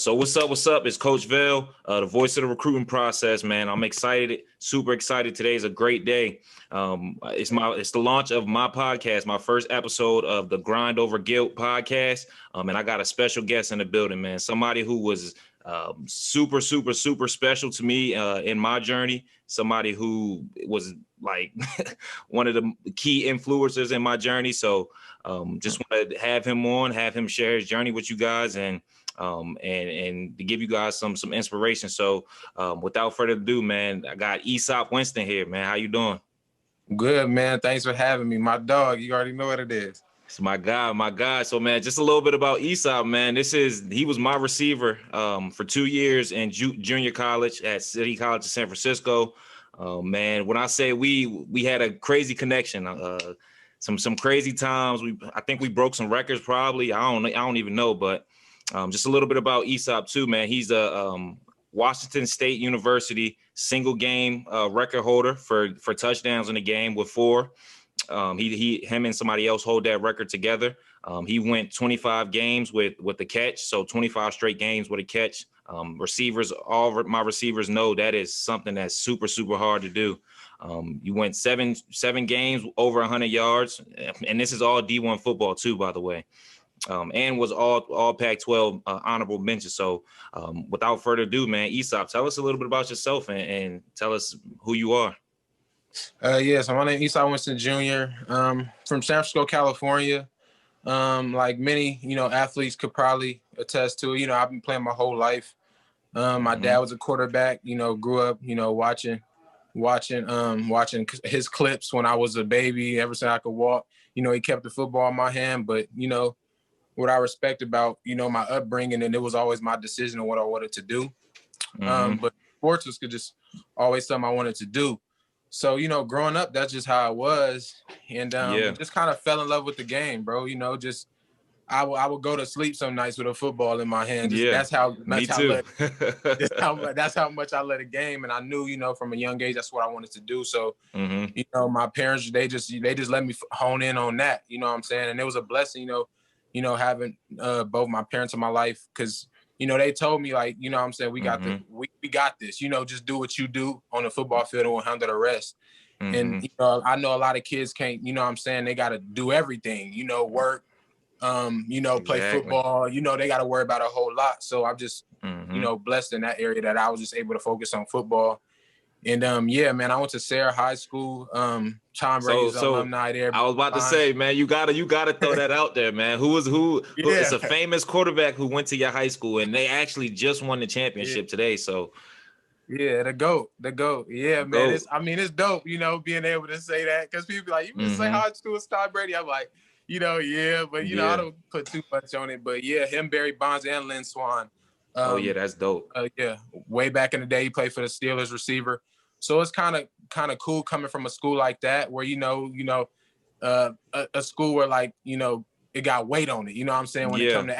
So what's up? What's up? It's Coach Vale, the voice of the recruiting process, man. I'm excited, super excited. Today is a great day. It's the launch of my podcast, my first episode of the Grind Over Guilt podcast. And I got a special guest in the building, man. Somebody who was super special to me in my journey. Somebody who was like one of the key influencers in my journey. So just want to have him on, have him share his journey with you guys, and to give you guys some inspiration. So without further ado, man, I got Easop Winston here, man. How you doing? Good, man. Thanks for having me. My dog, you already know what it is. It's my guy. So, man, just a little bit about Easop, man. He was my receiver for 2 years in junior college at City College of San Francisco. Man, when I say we had a crazy connection, some crazy times. I think we broke some records probably. I don't even know, but just a little bit about Easop too, man. He's a Washington State University single game record holder for touchdowns in the game with 4. Him and somebody else hold that record together. He went 25 games with the catch, so 25 straight games with a catch. All of my receivers know that is something that's super hard to do. You went seven games over 100 yards, and this is all D1 football too, by the way. And was all Pac-12 honorable mention. So without further ado, man, Easop, tell us a little bit about yourself and tell us who you are. So my name is Easop Winston Jr. From San Francisco, California. Like many, athletes could probably attest to, I've been playing my whole life. My dad was a quarterback, grew up, watching his clips when I was a baby, ever since I could walk. He kept the football in my hand, but, what I respect about, my upbringing, and it was always my decision on what I wanted to do. But sports was just always something I wanted to do. So, growing up, that's just how I was. And just kind of fell in love with the game, bro. I would go to sleep some nights with a football in my hand. That's how much I love the game. And I knew, from a young age, that's what I wanted to do. So, my parents, they just let me hone in on that. You know what I'm saying? And it was a blessing, having both my parents in my life, because they told me, like, what I'm saying, we got we got this, just do what you do on the football field and we'll handle the rest. And I know a lot of kids can't, what I'm saying, they got to do everything, work, play football, they got to worry about a whole lot. So I'm just blessed in that area that I was just able to focus on football. And man, I went to Sarah High School. Tom Brady's alumni there. I was about to say, man, you gotta throw that out there, man. Who? It's a famous quarterback who went to your high school, and they actually just won the championship today. So, the GOAT. Yeah, man. It's dope, being able to say that, because people be like, you can say high school with Tom Brady. I'm like, but I don't put too much on it. But yeah, him, Barry Bonds, and Lynn Swann. That's dope. Way back in the day, he played for the Steelers receiver. So it's kind of cool coming from a school like that, where a school where, like, it got weight on it. You know what I'm saying? When it comes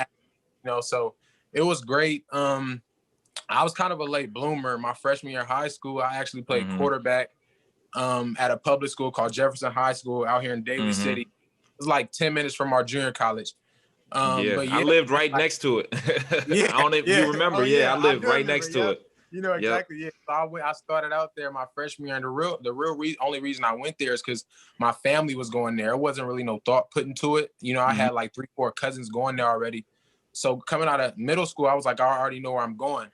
to, so it was great. I was kind of a late bloomer. My freshman year of high school, I actually played quarterback at a public school called Jefferson High School out here in Daly City. It was like 10 minutes from our junior college. But I lived right next to it. I don't know if you remember. I lived right next to it. Exactly. Yeah. So I started out there my freshman year, and only reason I went there is because my family was going there. It wasn't really no thought put into it. I had like 3-4 cousins going there already. So coming out of middle school, I was like, I already know where I'm going.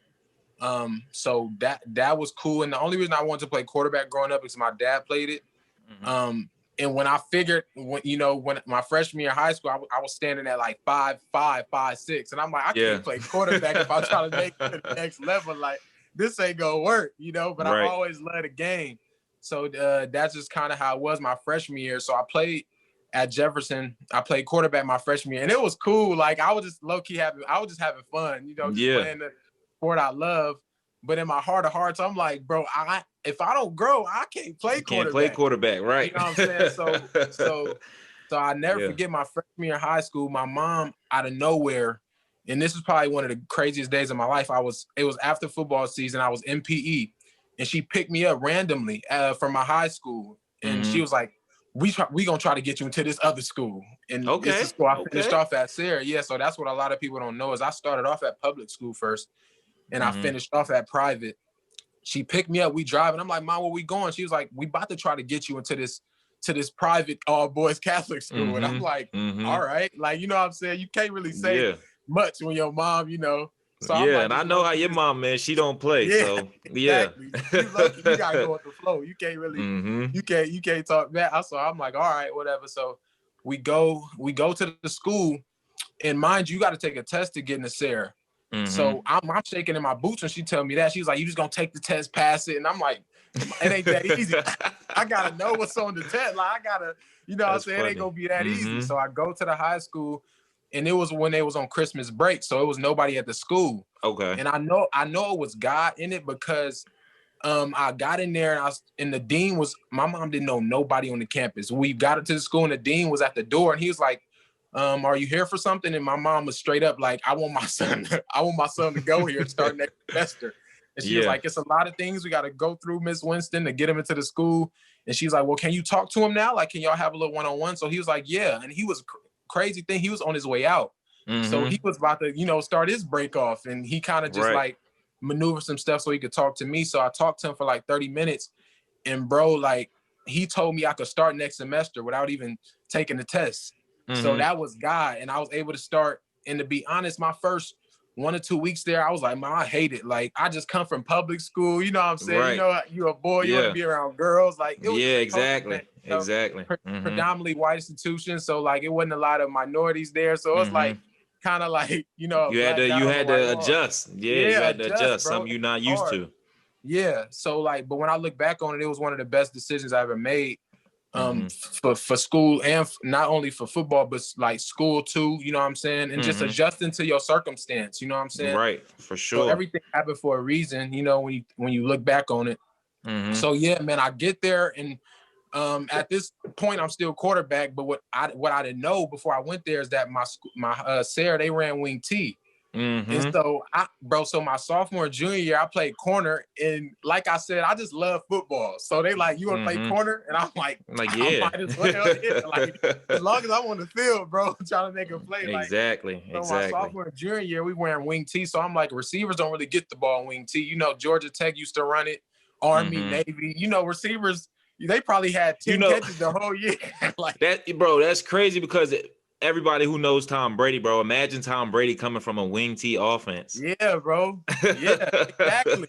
So that was cool. And the only reason I wanted to play quarterback growing up is my dad played it. And when I figured, when my freshman year of high school, I was standing at like 5'5", 5'6", and I'm like, I can't play quarterback if I'm trying to make it to the next level. Like, this ain't gonna work, But I always loved the game, so that's just kind of how it was my freshman year. So I played at Jefferson. I played quarterback my freshman year, and it was cool. Like, I was just having fun, playing the sport I love. But in my heart of hearts, I'm like, bro, if I don't grow, I can't play quarterback. Can't play quarterback, right? You know what I'm saying? So I never forget my freshman year of high school. My mom, out of nowhere, and this was probably one of the craziest days of my life. It was after football season. I was in PE, and she picked me up randomly from my high school, and she was like, we gonna try to get you into this other school. And it's the school I finished off at, Sarah. Yeah, so that's what a lot of people don't know is I started off at public school first, and I finished off at private. She picked me up. We driving. I'm like, Mom, where we going? She was like, we about to try to get you into this private all boys Catholic school. And I'm like, all right, like, you know what I'm saying? You can't really say much when your mom, you know. So I'm like, and I know how your mom, man, she don't play. So exactly. You gotta go with the flow. You can't really, you can't talk that. So I'm like, all right, whatever. So we go to the school, and mind you, got to take a test to get into Sarah. So I'm shaking in my boots when she tell me that. She's like, you just gonna take the test, pass it. And I'm like, it ain't that easy. I gotta know what's on the test. Like I gotta, you know what I'm saying? It ain't gonna be that easy. So I go to the high school, and it was when they was on Christmas break. So it was nobody at the school. Okay. And I know it was God in it because I got in there and the dean was, my mom didn't know nobody on the campus. We got into the school and the dean was at the door and he was like, are you here for something? And my mom was straight up like, I want my son to go here and start next semester. And she was like, it's a lot of things we got to go through, Miss Winston, to get him into the school. And she's like, well, can you talk to him now? Like, can y'all have a little one-on-one? So he was like, yeah. And he was crazy thing. He was on his way out. So he was about to, you know, start his break off. And he kind of just like maneuver some stuff so he could talk to me. So I talked to him for like 30 minutes. And bro, like he told me I could start next semester without even taking the test. So that was God. And I was able to start. And to be honest, my first 1 or 2 weeks there, I was like, man, I hate it. Like, I just come from public school. You know what I'm saying? Right. You know, you're a boy, you want to be around girls. Like, it was exactly. Predominantly white institution. So, like, it wasn't a lot of minorities there. So, it was like, kind of like, you know, you had to adjust. You had to adjust, bro. Something you're not used to. Yeah. So, like, but when I look back on it, it was one of the best decisions I ever made. For school and not only for football, but like school too, you know what I'm saying? And just adjusting to your circumstance, you know what I'm saying? Right, for sure. So everything happened for a reason, you know, when you look back on it. So yeah, man, I get there and at this point I'm still quarterback, but what I didn't know before I went there is that my Sarah, they ran wing T. And so so my sophomore and junior year, I played corner, and like I said, I just love football. So they like, you want to play corner? And I'm like I might as well. Like, as long as I'm on the field, bro, I'm trying to make a play. Exactly. So my sophomore and junior year, we wearing wing T. So I'm like, receivers don't really get the ball in wing T. You know, Georgia Tech used to run it, Army, Navy. You know, receivers, they probably had 10 catches the whole year. Like that, bro. That's crazy because everybody who knows Tom Brady, bro, imagine Tom Brady coming from a wing T offense. Yeah, bro. Yeah, exactly.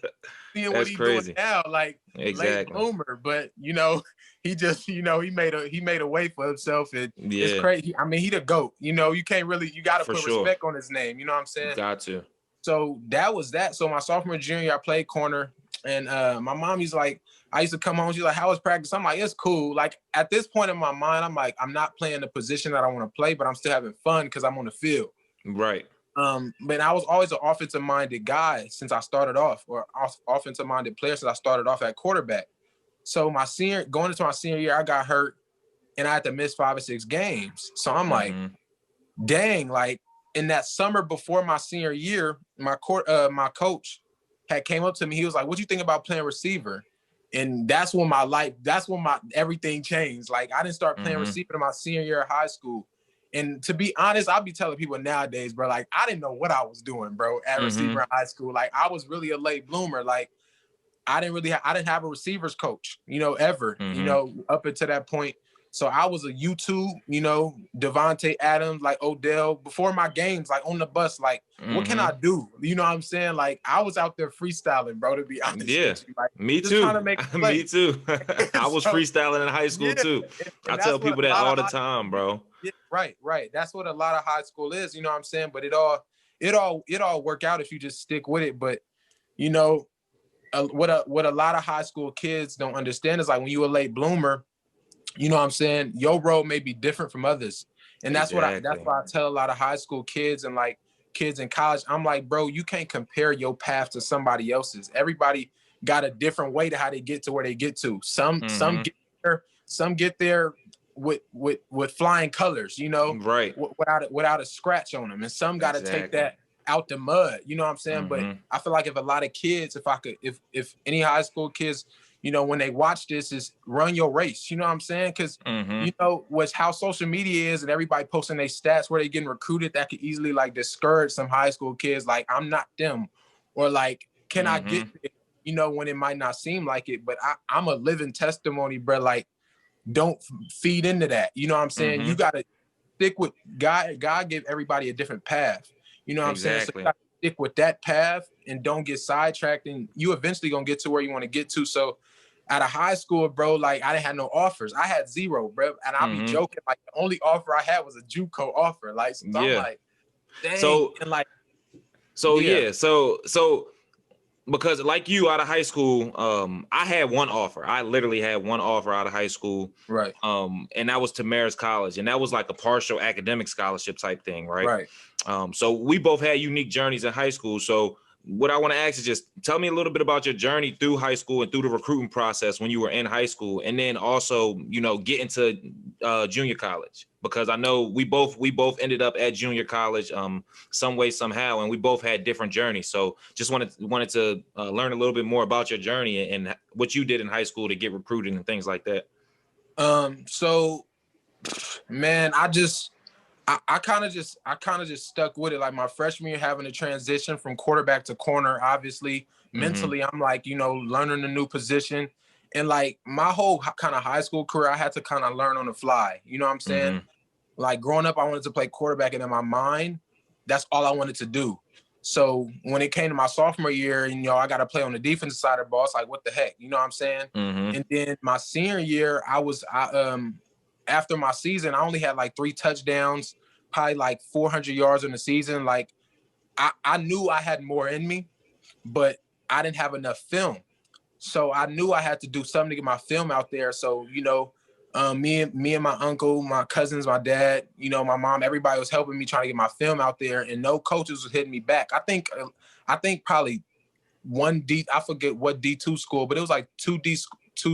Seeing what he's doing now, like late bloomer, but you know, he just, you know, he made a way for himself. And it's crazy. I mean, he the GOAT. You know, you can't really, you got to put respect on his name. You know what I'm saying? Got to. So that was that. So my sophomore and junior, I played corner, and my mommy's like, I used to come home. She's like, how was practice? I'm like, it's cool. Like at this point in my mind, I'm like, I'm not playing the position that I want to play, but I'm still having fun because I'm on the field. Right. But I was always an offensive minded guy since I started off, or offensive minded player since I started off at quarterback. So going into my senior year, I got hurt and I had to miss 5 or 6 games. So I'm like, dang, like in that summer before my senior year, my coach had came up to me. He was like, what do you think about playing receiver? And that's when my everything changed. Like I didn't start playing receiver in my senior year of high school. And to be honest, I'll be telling people nowadays, bro, like I didn't know what I was doing, bro, at receiver in high school. Like I was really a late bloomer. Like I didn't have a receivers coach, you know, ever, you know, up until that point. So I was a U2, you know, Devontae Adams, like Odell, before my games, like on the bus, like, what can I do? You know what I'm saying? Like, I was out there freestyling, bro, to be honest. Yeah, with you. Like, me too. Me too. I was freestyling in high school too. I tell people that all the time, bro. Yeah, right. That's what a lot of high school is, you know what I'm saying? But it all work out if you just stick with it. But, you know, what a lot of high school kids don't understand is like when you a late bloomer, you know what I'm saying? Your road may be different from others. And that's why I tell a lot of high school kids and like kids in college, I'm like, bro, you can't compare your path to somebody else's. Everybody got a different way to how they get to where they get to. Some get there with flying colors, you know, right, without a scratch on them. And some got to take that out the mud, you know what I'm saying? But I feel like if a lot of kids, if any high school kids when they watch this is run your race. You know what I'm saying? Because, what's how social media is and everybody posting their stats where they getting recruited, that could easily like discourage some high school kids. Like, I'm not them. Or like, can I get there? When it might not seem like it, but I'm a living testimony, bro. Like, don't feed into that. You know what I'm saying? You got to stick with God. God give everybody a different path. You know what I'm saying? So you got to stick with that path and don't get sidetracked, and you eventually gonna get to where you want to get to. So out of high school, bro, like I didn't have no offers. I had zero, bro. And I'll be joking, like the only offer I had was a JUCO offer. Like, so I'm like, dang. So, and like, so because like you out of high school, I had one offer. I literally had one offer out of high school. Right. And that was to Marist College. And that was like a partial academic scholarship type thing, right? Right. So we both had unique journeys in high school. So what I want to ask is just tell me a little bit about your journey through high school and through the recruiting process when you were in high school, and then also, get into junior college, because I know we both ended up at junior college some way, somehow, and we both had different journeys. So just wanted to learn a little bit more about your journey and what you did in high school to get recruited and things like that. So, man, I kind of just stuck with it. Like my freshman year, having a transition from quarterback to corner, obviously mentally, I'm like, learning a new position, and like my whole kind of high school career, I had to kind of learn on the fly. You know what I'm saying? Like growing up, I wanted to play quarterback, and in my mind, that's all I wanted to do. So when it came to my sophomore year, and I got to play on the defensive side of the ball, it's like, what the heck? You know what I'm saying? And then my senior year, after my season, I only had like 3 touchdowns, probably like 400 yards in the season. Like I knew I had more in me, but I didn't have enough film. So I knew I had to do something to get my film out there. So, me and my uncle, my cousins, my dad, my mom, everybody was helping me trying to get my film out there, and no coaches was hitting me back. I think probably I forget what D2 school, but it was like 2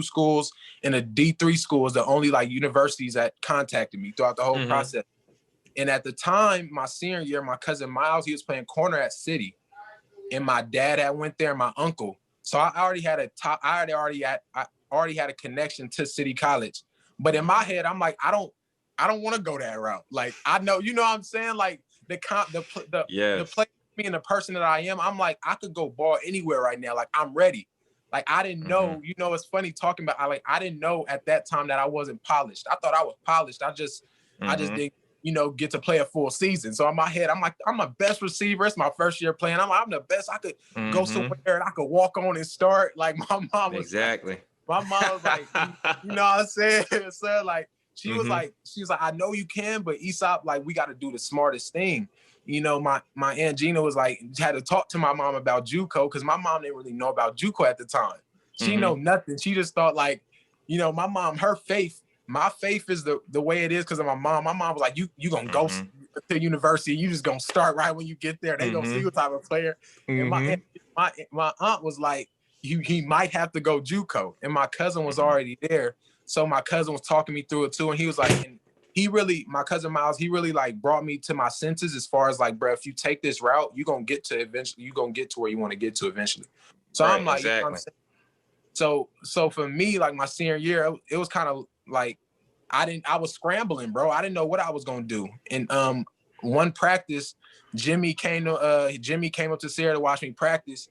schools and a D3 school was the only like universities that contacted me throughout the whole process. And at the time, my senior year, my cousin Miles, he was playing corner at City, and my dad had went there, and my uncle. So I already had a connection to City College. But in my head, I'm like, I don't want to go that route. Like, I know, you know what I'm saying? Like the play me and the person that I am, I'm like, I could go ball anywhere right now. Like, I'm ready. Like, I didn't know, it's funny talking about, I didn't know at that time that I wasn't polished. I thought I was polished. I just didn't, get to play a full season. So in my head, I'm like, I'm the best receiver. It's my first year playing. I'm the best. I could go somewhere and I could walk on and start. Like my mom was my mom was like, you know what I'm saying? So like, she was like, I know you can, but Easop, like, we got to do the smartest thing. My Aunt Gina was like, had to talk to my mom about JUCO, because my mom didn't really know about JUCO at the time. She know nothing. She just thought like, my mom, my faith is the way it is because of my mom. My mom was like, you gonna go to university, you just gonna start right when you get there. They gonna see what type of player. And my aunt was like, he might have to go JUCO. And my cousin was already there. So my cousin was talking me through it too. And he was like, my cousin Miles, he really like brought me to my senses as far as like, bro, if you take this route, you're gonna get to where you want to get to eventually. So I'm like, exactly. You know what I'm saying? So for me, like my senior year, it was kind of like I was scrambling, bro. I didn't know what I was gonna do. And one practice, Jimmy came up to Sierra to watch me practice,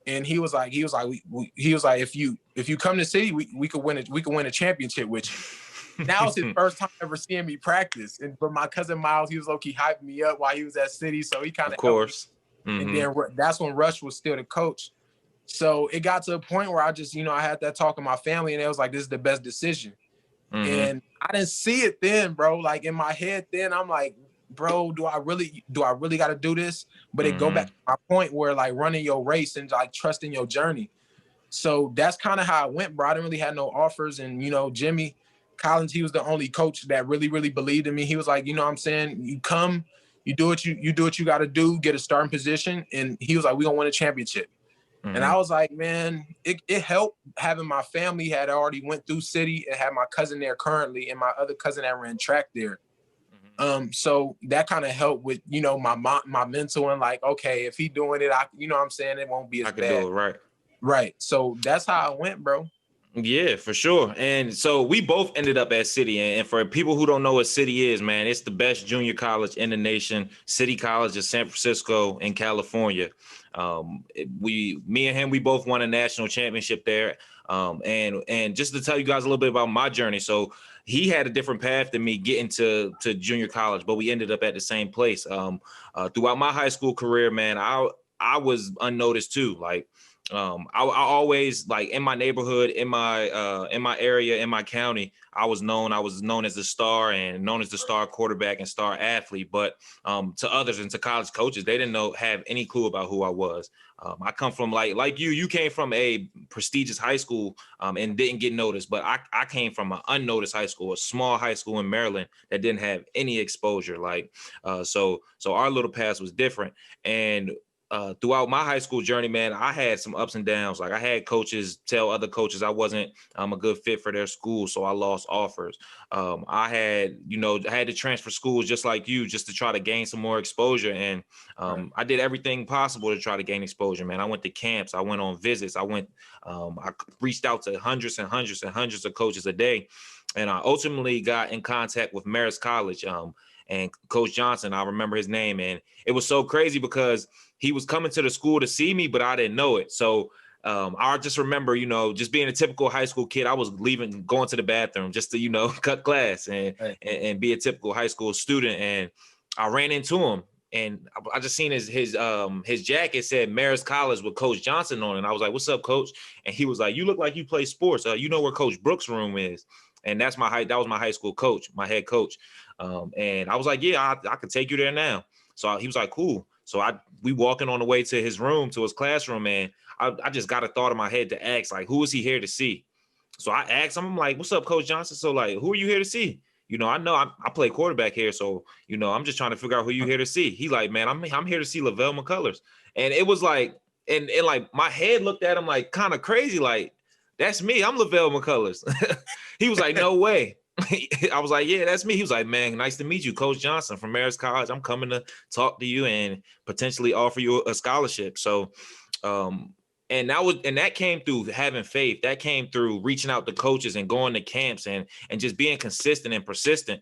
and he was like, if you come to City, we could win a championship with you. That was his first time ever seeing me practice. But my cousin Miles, he was low-key hyping me up while he was at City, so he kind of course. And then that's when Rush was still the coach. So it got to a point where I just, I had that talk with my family, and it was like, this is the best decision. And I didn't see it then, bro. Like in my head then, I'm like, bro, do I really got to do this? But it go back to my point where like running your race and like trusting your journey. So that's kind of how it went, bro. I didn't really have no offers. And, Jimmy Collins, he was the only coach that really, really believed in me. He was like, you know what I'm saying? You come, you do what you got to do, get a starting position. And he was like, we're going to win a championship. And I was like, man, it helped having my family had already went through City and had my cousin there currently and my other cousin that ran track there. So that kind of helped with, my mental and like, okay, if he doing it, you know what I'm saying? It won't be as bad. I can do it, right. Right. So that's how I went, bro. Yeah, for sure. And so we both ended up at City. And for people who don't know what City is, man, it's the best junior college in the nation. City College of San Francisco in California. Me and him, we both won a national championship there. And just to tell you guys a little bit about my journey. So he had a different path than me getting to junior college, but we ended up at the same place. Throughout my high school career, man, I was unnoticed too. Like, I always, like, in my neighborhood, in my area, in my county, I was known as the star and known as the star quarterback and star athlete. But to others and to college coaches, they didn't have any clue about who I was. I come from like you came from a prestigious high school and didn't get noticed, but I came from an unnoticed high school, a small high school in Maryland that didn't have any exposure. Like, so our little path was different. And throughout my high school journey, man, I had some ups and downs. Like, I had coaches tell other coaches I wasn't a good fit for their school, so I lost offers. I had to transfer schools just like you, just to try to gain some more exposure. And Right. I did everything possible to try to gain exposure, man. I went to camps, I went on visits, I reached out to hundreds and hundreds and hundreds of coaches a day, and I ultimately got in contact with Marist College. And Coach Johnson, I remember his name, and it was so crazy because he was coming to the school to see me, but I didn't know it. So I just remember, just being a typical high school kid, I was going to the bathroom just to, cut class Right. and be a typical high school student. And I ran into him, and I just seen his jacket said Marist College with Coach Johnson on it. And I was like, "What's up, Coach?" And he was like, "You look like you play sports. You know where Coach Brooks' room is?" And that was my high school coach, my head coach. And I was like, "Yeah, I could take you there now." So he was like, "Cool." So we walking on the way to his room, to his classroom, and I just got a thought in my head to ask, like, who is he here to see? So I asked him, I'm like, "What's up, Coach Johnson?" So, like, who are you here to see? I know I play quarterback here, so I'm just trying to figure out who you here to see. He like, "Man, I'm here to see Lavelle McCullers." And it was like, and like my head looked at him like kind of crazy, like, "That's me. I'm Lavelle McCullers." He was like, "No way." I was like, "Yeah, that's me." He was like, "Man, nice to meet you, Coach Johnson from Marist College. I'm coming to talk to you and potentially offer you a scholarship." So, and that came through having faith. That came through reaching out to coaches and going to camps and just being consistent and persistent.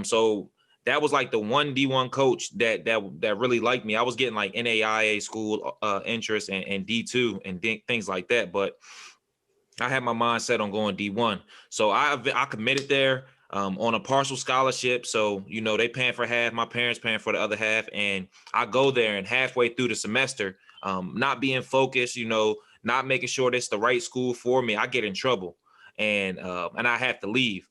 So that was like the one D1 coach that really liked me. I was getting like NAIA school interest and D2 and things like that, but I had my mind set on going D1. So I committed there on a partial scholarship. So, they paying for half, my parents paying for the other half. And I go there, and halfway through the semester, not being focused, not making sure it's the right school for me, I get in trouble, and I have to leave.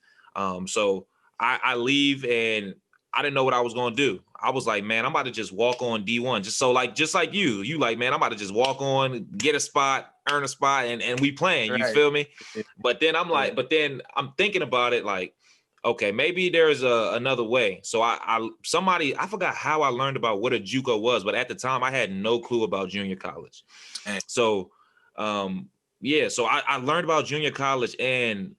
So I leave, and I didn't know what I was going to do. I was like, "Man, I'm about to just walk on D1." Just like you like, "Man, I'm about to just walk on, get a spot, earn a spot, and we playing." You Right. feel me? Yeah. But then I'm thinking about it like, okay, maybe there's another way. So I forgot how I learned about what a JUCO was, but at the time I had no clue about junior college. And So yeah, so I learned about junior college, and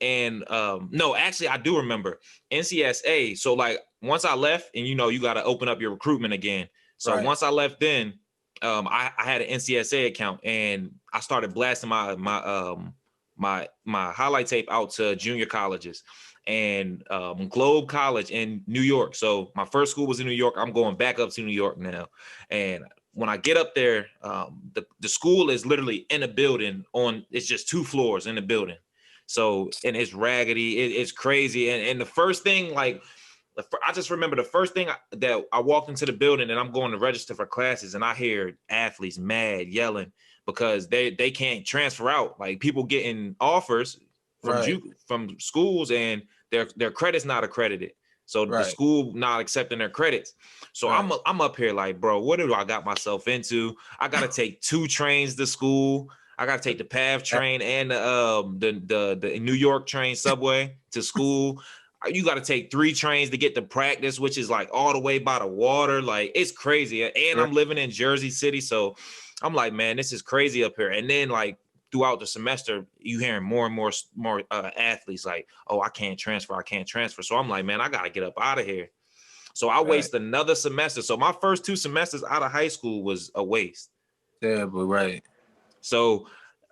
no, actually I do remember NCSA. So, like, once I left, and you got to open up your recruitment again. So right. once I left, then I had an NCSA account, and I started blasting my highlight tape out to junior colleges and Globe College in New York. So my first school was in New York. I'm going back up to New York now, and when I get up there, the school is literally in a building it's just 2 floors in the building. So, and it's raggedy, it's crazy. And the first thing, like, I just remember the first thing that I walked into the building, and I'm going to register for classes, and I hear athletes mad yelling because they can't transfer out. Like, people getting offers Right. from schools, and their credit's not accredited. So the Right. school not accepting their credits. So Right. I'm up here like, "Bro, what do I got myself into? I got to take 2 trains to school. I got to take the PATH train and the New York train subway to school. You got to take 3 trains to get to practice, which is like all the way by the water. Like, it's crazy. And Right. I'm living in Jersey City, so I'm like, man, this is crazy up here." And then, like, throughout the semester, you hearing more and more athletes like, "Oh, I can't transfer. I can't transfer." So I'm like, man, I got to get up out of here. So I Right. waste another semester. So my first 2 semesters out of high school was a waste. Terrible. Right. So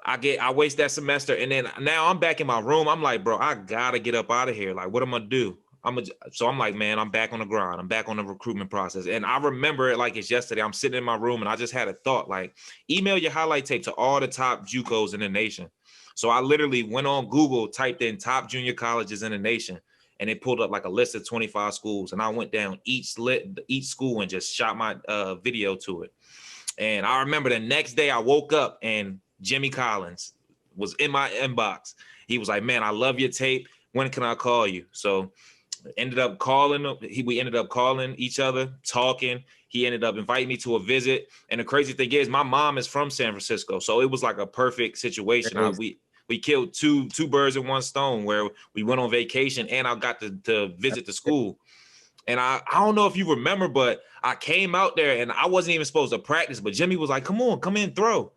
I waste that semester, and then now I'm back in my room. I'm like, bro, I gotta get up out of here. Like, what am I gonna do? So I'm like, man, I'm back on the grind. I'm back on the recruitment process. And I remember it like it's yesterday. I'm sitting in my room and I just had a thought, like, email your highlight tape to all the top JUCOs in the nation. So I literally went on Google, typed in top junior colleges in the nation, and it pulled up like a list of 25 schools. And I went down each school and just shot my video to it. And I remember the next day I woke up and Jimmy Collins was in my inbox. He was like, man, I love your tape. When can I call you? So ended up calling him. We ended up calling each other, talking. He ended up inviting me to a visit. And the crazy thing is, my mom is from San Francisco, so it was like a perfect situation. We killed two birds in one stone, where we went on vacation and I got to visit the school. And I don't know if you remember, but I came out there and I wasn't even supposed to practice, but Jimmy was like, come on, come in, throw.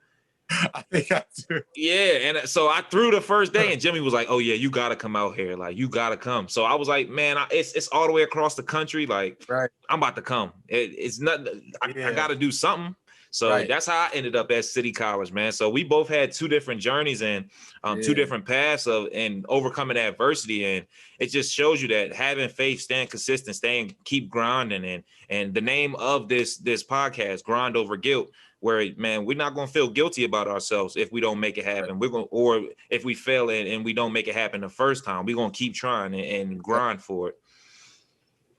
I think I do. Yeah, and so I threw the first day, and Jimmy was like, "Oh yeah, you gotta come out here, like you gotta come." So I was like, "Man, it's all the way across the country, like right. I'm about to come. It's not. I gotta do something." So that's how I ended up at City College, man. So we both had two different journeys and two different paths of and overcoming adversity, and it just shows you that having faith, staying consistent, keep grinding, and the name of this podcast, Grind Over Guilt. Where, man, we're not going to feel guilty about ourselves if we don't make it happen. Or if we fail and we don't make it happen the first time, we're going to keep trying and grind for it.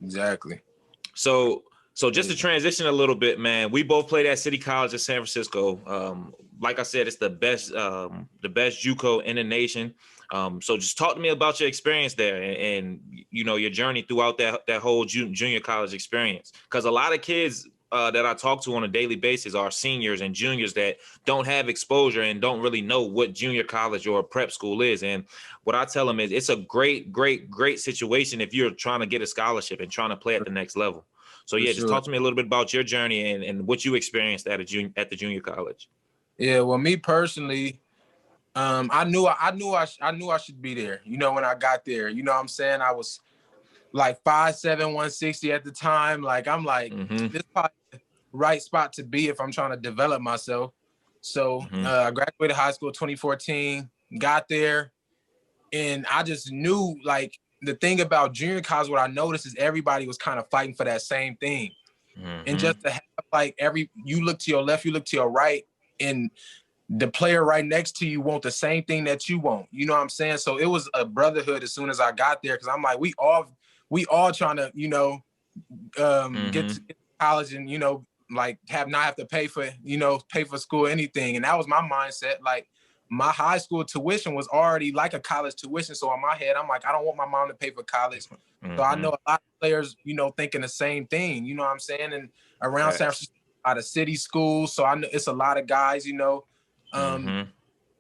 Exactly. So just to transition a little bit, man, we both played at City College of San Francisco. Like I said, it's the best JUCO in the nation. So just talk to me about your experience there and you know, your journey throughout that whole junior college experience. Because a lot of kids that I talk to on a daily basis are seniors and juniors that don't have exposure and don't really know what junior college or prep school is. And what I tell them is it's a great situation if you're trying to get a scholarship and trying to play at the next level. So yeah, just talk to me a little bit about your journey and what you experienced at the junior college. Yeah, well, me personally, I knew I should be there. You know, when I got there, you know what I'm saying? I was like 5'7", 160 at the time. Like, I'm like, this is probably the right spot to be if I'm trying to develop myself. So I graduated high school 2014, got there, and I just knew, like, the thing about junior college, what I noticed is everybody was kind of fighting for that same thing. And just to have, like, you look to your left, you look to your right, and the player right next to you want the same thing that you want. You know what I'm saying? So it was a brotherhood as soon as I got there, because I'm like, we all trying to, you know, get to college and, you know, like not have to pay for school, anything. And that was my mindset. Like, my high school tuition was already like a college tuition. So in my head, I'm like, I don't want my mom to pay for college. So I know a lot of players, you know, thinking the same thing, you know what I'm saying? And around San Francisco, a lot of city schools. So I know it's a lot of guys, you know,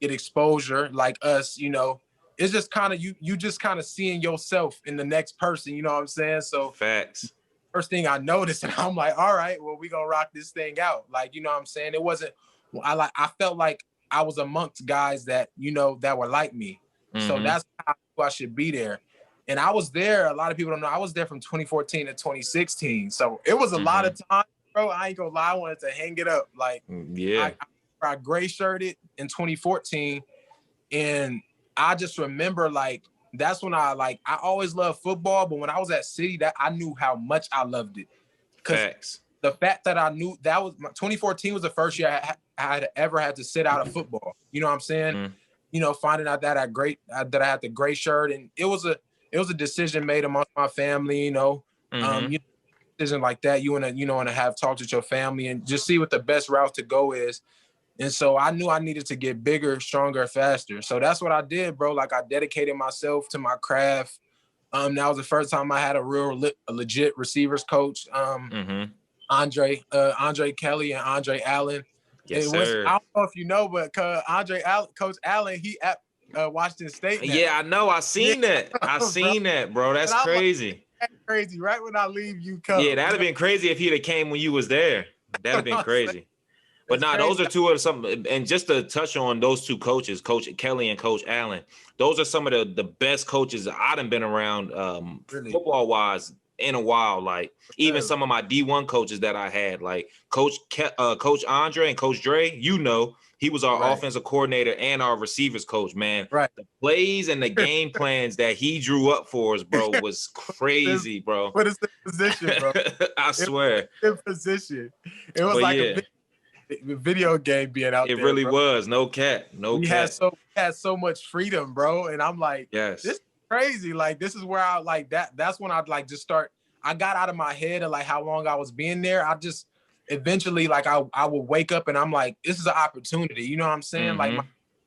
get exposure like us, you know. It's just kind of you just kind of seeing yourself in the next person, you know what I'm saying? So facts. First thing I noticed, and I'm like, all right, well, we gonna rock this thing out. Like, you know what I'm saying? It wasn't, I felt like I was amongst guys that, you know, that were like me. So that's how I should be there. And I was there, a lot of people don't know, I was there from 2014 to 2016. So it was a lot of time, bro. I ain't gonna lie, I wanted to hang it up. Like, I gray shirted in 2014, and I just remember, like, that's when I always loved football, but when I was at City, that I knew how much I loved it. Because the fact that I knew that was 2014 was the first year I had ever had to sit out of football. You know what I'm saying? You know, finding out that I had the gray shirt, and it was a decision made amongst my family. You know, decision like that, you wanna have talks with your family and just see what the best route to go is. And so I knew I needed to get bigger, stronger, faster. So that's what I did, bro. Like, I dedicated myself to my craft. That was the first time I had a legit receivers coach. Andre Kelly and Andre Allen. Yes, sir. I don't know if you know, but Coach Allen, he at Washington State now. Yeah, I know. I seen that. I seen that, bro. That's crazy. Like, that's crazy. Right when I leave, you come. Yeah, that'd have been crazy if he'd have came when you was there. That'd have been crazy. But nah, those are two of some, and just to touch on those two coaches, Coach Kelly and Coach Allen, those are some of the best coaches I've been around, really? Football wise, in a while. Like even some of my D1 coaches that I had, like Coach Andre and Coach Dre, he was our offensive coordinator and our receivers coach, man. Right. The plays and the game plans that he drew up for us, bro, was crazy, bro. What is the position, bro? I swear. In position. It was like a video game being out there. It really was. No cap. We had so much freedom, bro. And I'm like, yes, this is crazy. Like, this is where I like that's when I'd like just start. I got out of my head of like how long I was being there. I just eventually like I would wake up and I'm like, this is an opportunity. You know what I'm saying? Like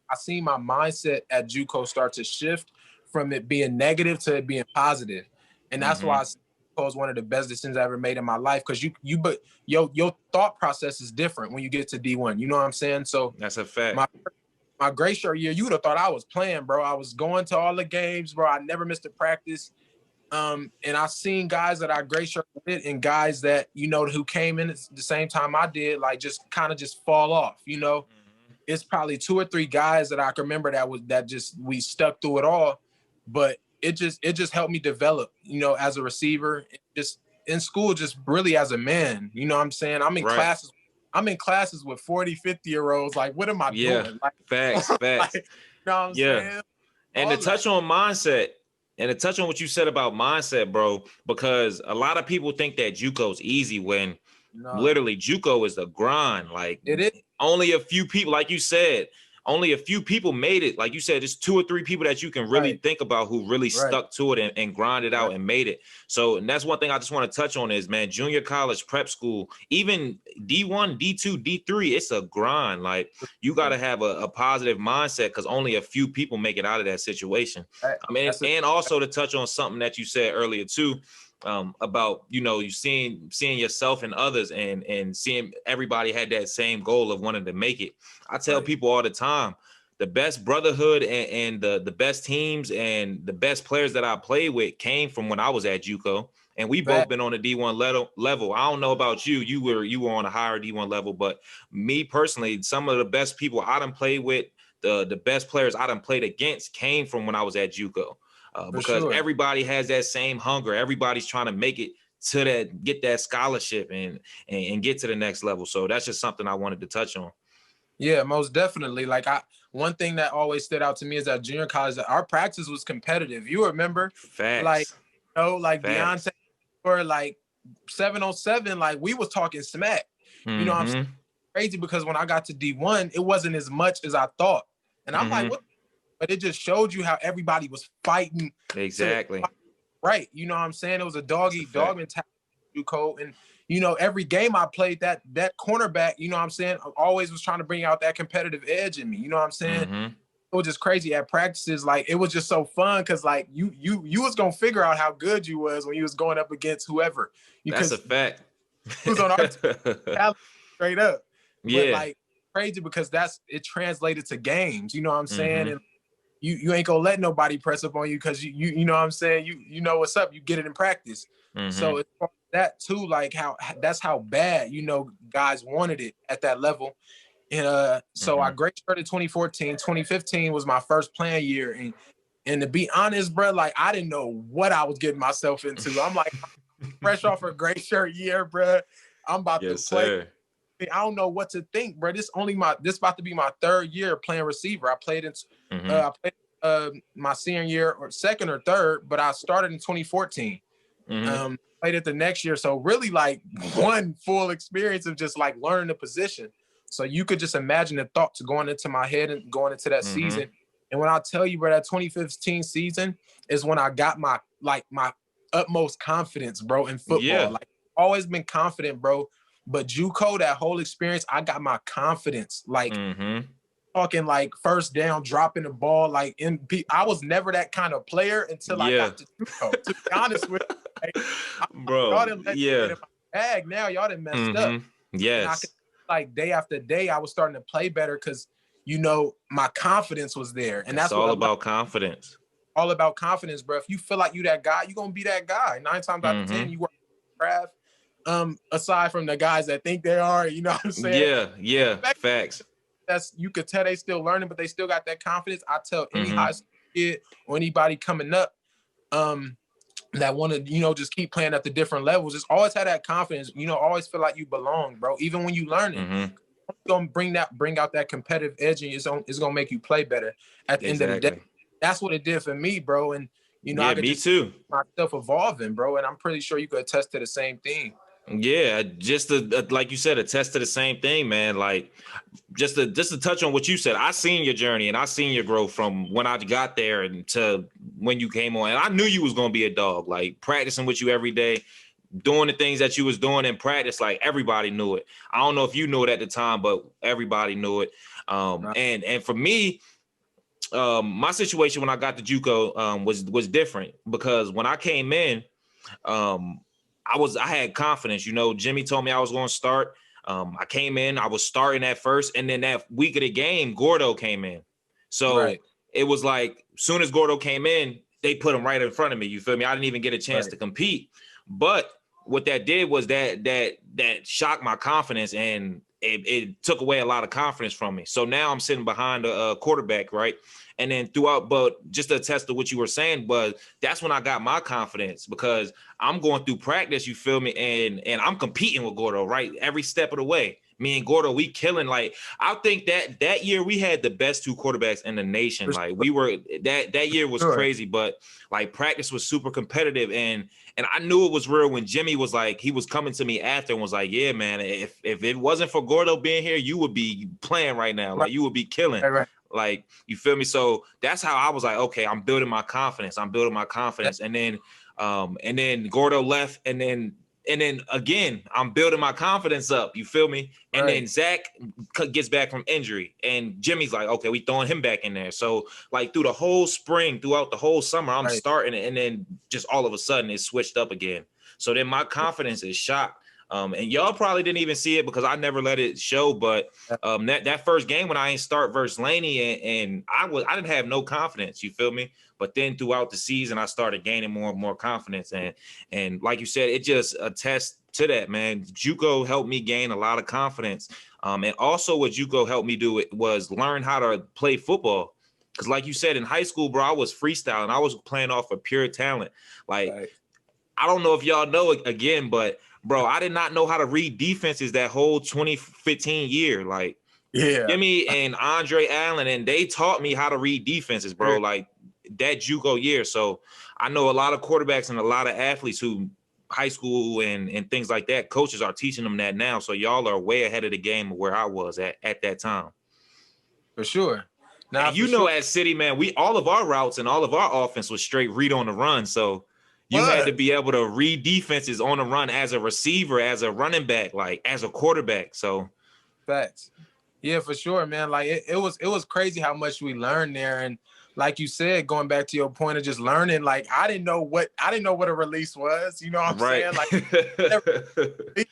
I seen my mindset at JUCO start to shift from it being negative to it being positive. And that's why JUCO is one of the best decisions I ever made in my life. Cause but your thought process is different when you get to D1. You know what I'm saying? So that's a fact. My gray shirt year, you would have thought I was playing, bro. I was going to all the games, bro. I never missed a practice. And I seen guys that I gray shirt with and guys that, who came in at the same time I did, like just kind of just fall off, It's probably 2 or 3 guys that I can remember we stuck through it all. But it just helped me develop, as a receiver, just in school, just really as a man, you know what I'm saying? I'm in classes with 40, 50-year-olds. Like, what am I doing? Like, facts. like, you know what I'm saying? And to touch on mindset, and to touch on what you said about mindset, bro, because a lot of people think that JUCO's easy when literally JUCO is the grind. Like, it is. Only a few people, like you said, only a few people made it. Like you said, just 2 or 3 people that you can really think about who really stuck to it and grinded out and made it. So, and that's one thing I just want to touch on is, man, junior college, prep school, even D1, D2, D3, it's a grind. Like, you got to have a positive mindset because only a few people make it out of that situation. I mean, and also to touch on something that you said earlier too, about, you seeing yourself and others and seeing everybody had that same goal of wanting to make it. I tell people all the time, the best brotherhood and the best teams and the best players that I played with came from when I was at JUCO, and we both been on the D1 level. I don't know about you. You were on a higher D1 level, but me personally, some of the best people I done played with, the best players I done played against came from when I was at JUCO. Because everybody has that same hunger. Everybody's trying to make it to get that scholarship and get to the next level. So that's just something I wanted to touch on. Yeah, most definitely. Like one thing that always stood out to me is that junior college, that our practice was competitive. You remember? Facts. Like, Beyonce or like 707, like we was talking smack. You know what I'm saying? Crazy because when I got to D1, it wasn't as much as I thought. And I'm like, what? But it just showed you how everybody was fighting. Exactly. Right. You know what I'm saying? It was a dog mentality, JUCO. And, every game I played, that cornerback, you know what I'm saying, always was trying to bring out that competitive edge in me. You know what I'm saying? It was just crazy at practices. Like, it was just so fun because, like, you was going to figure out how good you was when you was going up against whoever. That's a fact. He was on our team, straight up. Yeah. But, like, crazy because it translated to games. You know what I'm saying? And you ain't gonna let nobody press up on you because you know what I'm saying, you know what's up, you get it in practice. So it's that too, like that's how bad guys wanted it at that level. And so I grade started 2014. 2015 was my first playing year, and to be honest, bro, like I didn't know what I was getting myself into. I'm like fresh off a gray shirt year, bro. I'm about to play. Sir. I don't know what to think, bro. This about to be my 3rd year playing receiver. I played in my senior year or 2nd or 3rd, but I started in 2014. Played it the next year. So really like one full experience of just like learning the position. So you could just imagine the thoughts going into my head and going into that season. And when I tell you, bro, that 2015 season is when I got my utmost confidence, bro, in football. Yeah. Like always been confident, bro. But JUCO, that whole experience, I got my confidence. Like talking like first down, dropping the ball. Like I was never that kind of player until I got to JUCO. To be honest with you, bro, y'all didn't let me get in my bag. Now y'all done messed up. Yes. Like day after day, I was starting to play better because my confidence was there, and that's all about confidence. All about confidence, bro. If you feel like you that guy, you're gonna be that guy. 9 times out of 10, you work craft. Aside from the guys that think they are, you know what I'm saying? Yeah, facts. You could tell they still learning, but they still got that confidence. I tell any high school kid or anybody coming up, that want to, just keep playing at the different levels. Just always have that confidence, always feel like you belong, bro. Even when you learn it, it's gonna bring out that competitive edge, and it's gonna make you play better at the end of the day. That's what it did for me, bro. And I could me just too. see myself evolving, bro. And I'm pretty sure you could attest to the same thing. Yeah, just to, like you said, attest to the same thing, man. Like, just to touch on what you said, I seen your journey and I seen your growth from when I got there and to when you came on. And I knew you was gonna be a dog. Like, practicing with you every day, doing the things that you was doing in practice, like everybody knew it. I don't know if you knew it at the time, but everybody knew it. And for me, my situation when I got to JUCO was different, because when I came in, I had confidence. Jimmy told me I was going to start. I came in, I was starting at first, and then that week of the game, Gordo came in. So it was like, soon as Gordo came in, they put him right in front of me. You feel me? I didn't even get a chance to compete. But what that did was that shocked my confidence, and it took away a lot of confidence from me. So now I'm sitting behind a quarterback, right? And then but just to attest to what you were saying, but that's when I got my confidence, because I'm going through practice, you feel me? And I'm competing with Gordo, right? Every step of the way. Me and Gordo, we killing. Like, I think that year we had the best two quarterbacks in the nation. Like, we were, that year was crazy, but like, practice was super competitive. And I knew it was real when Jimmy was like, he was coming to me after and was like, yeah, man, if it wasn't for Gordo being here, you would be playing right now. Like, you would be killing. Like, you feel me? So that's how I was like, okay, I'm building my confidence. And then Gordo left, and then again, I'm building my confidence up. You feel me? And then Zach gets back from injury, and Jimmy's like, okay, we throwing him back in there. So like, through the whole spring, throughout the whole summer, I'm starting, and then just all of a sudden it switched up again. So then my confidence is shot. And y'all probably didn't even see it because I never let it show. But that first game when I ain't start versus Laney, and I didn't have no confidence. You feel me? But then throughout the season, I started gaining more and more confidence. And like you said, it just attests to that, man. JUCO helped me gain a lot of confidence. And also what JUCO helped me do was learn how to play football. Because like you said, in high school, bro, I was freestyling. I was playing off of pure talent. Like, I don't know if y'all know it again, but bro, I did not know how to read defenses that whole 2015 year. Like, Jimmy and Andre Allen, and they taught me how to read defenses, bro. Like, that JUCO year. So I know a lot of quarterbacks and a lot of athletes who high school and things like that, coaches are teaching them that now. So y'all are way ahead of the game of where I was at that time. For sure. Now, at City, man, all of our routes and all of our offense was straight read on the run. So you had to be able to read defenses on the run as a receiver, as a running back, like as a quarterback. So facts. Yeah, for sure, man. Like, it was crazy how much we learned there. And like you said, going back to your point of just learning, like, I didn't know what a release was. You know what I'm saying? Like,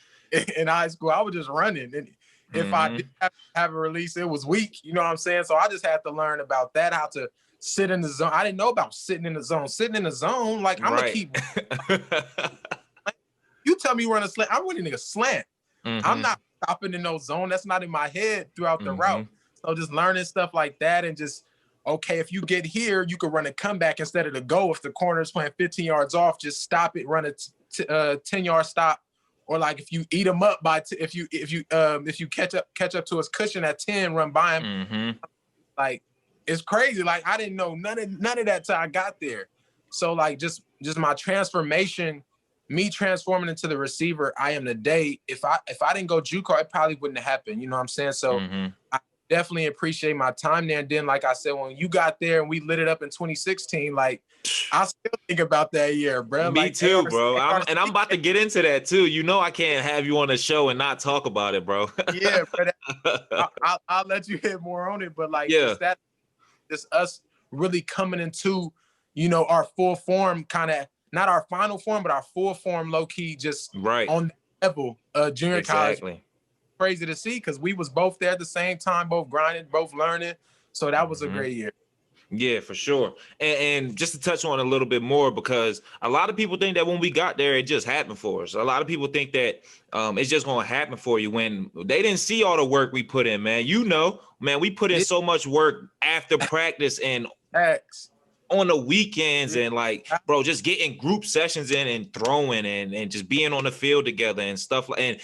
in high school, I was just running. And if I did have a release, it was weak. You know what I'm saying? So I just had to learn about that, how to sit in the zone. I didn't know about sitting in the zone. Sitting in the zone, like, I'm gonna keep. You tell me run a slant, I'm winning a slant. I'm not stopping in no zone. That's not in my head throughout the route. So just learning stuff like that, and just, okay, if you get here, you could run a comeback instead of the go. If the corner is playing 15 yards off, just stop it, run a 10-yard stop. Or like, if you eat him up by if you catch up to his cushion at 10, run by him. Like, it's crazy. Like, I didn't know none of that till I got there. So like, just my transformation, me transforming into the receiver I am today. If I didn't go JUCO, it probably wouldn't have happened. You know what I'm saying? So I definitely appreciate my time there. And then, like I said, when you got there and we lit it up in 2016, like, I still think about that year, bro. Me too, bro. I'm about to get into that too. You know, I can't have you on the show and not talk about it, bro. Yeah, bro. I'll let you hit more on it, but like, just us really coming into, our full form, kind of not our final form, but our full form, low key, just on the level junior college. Crazy to see, because we was both there at the same time, both grinding, both learning. So that was a great year. Yeah, for sure. And just to touch on a little bit more, because a lot of people think that when we got there, it just happened for us. A lot of people think that it's just going to happen for you, when they didn't see all the work we put in, man. Man, we put in so much work after practice and on the weekends and like, bro, just getting group sessions in and throwing and just being on the field together and stuff like,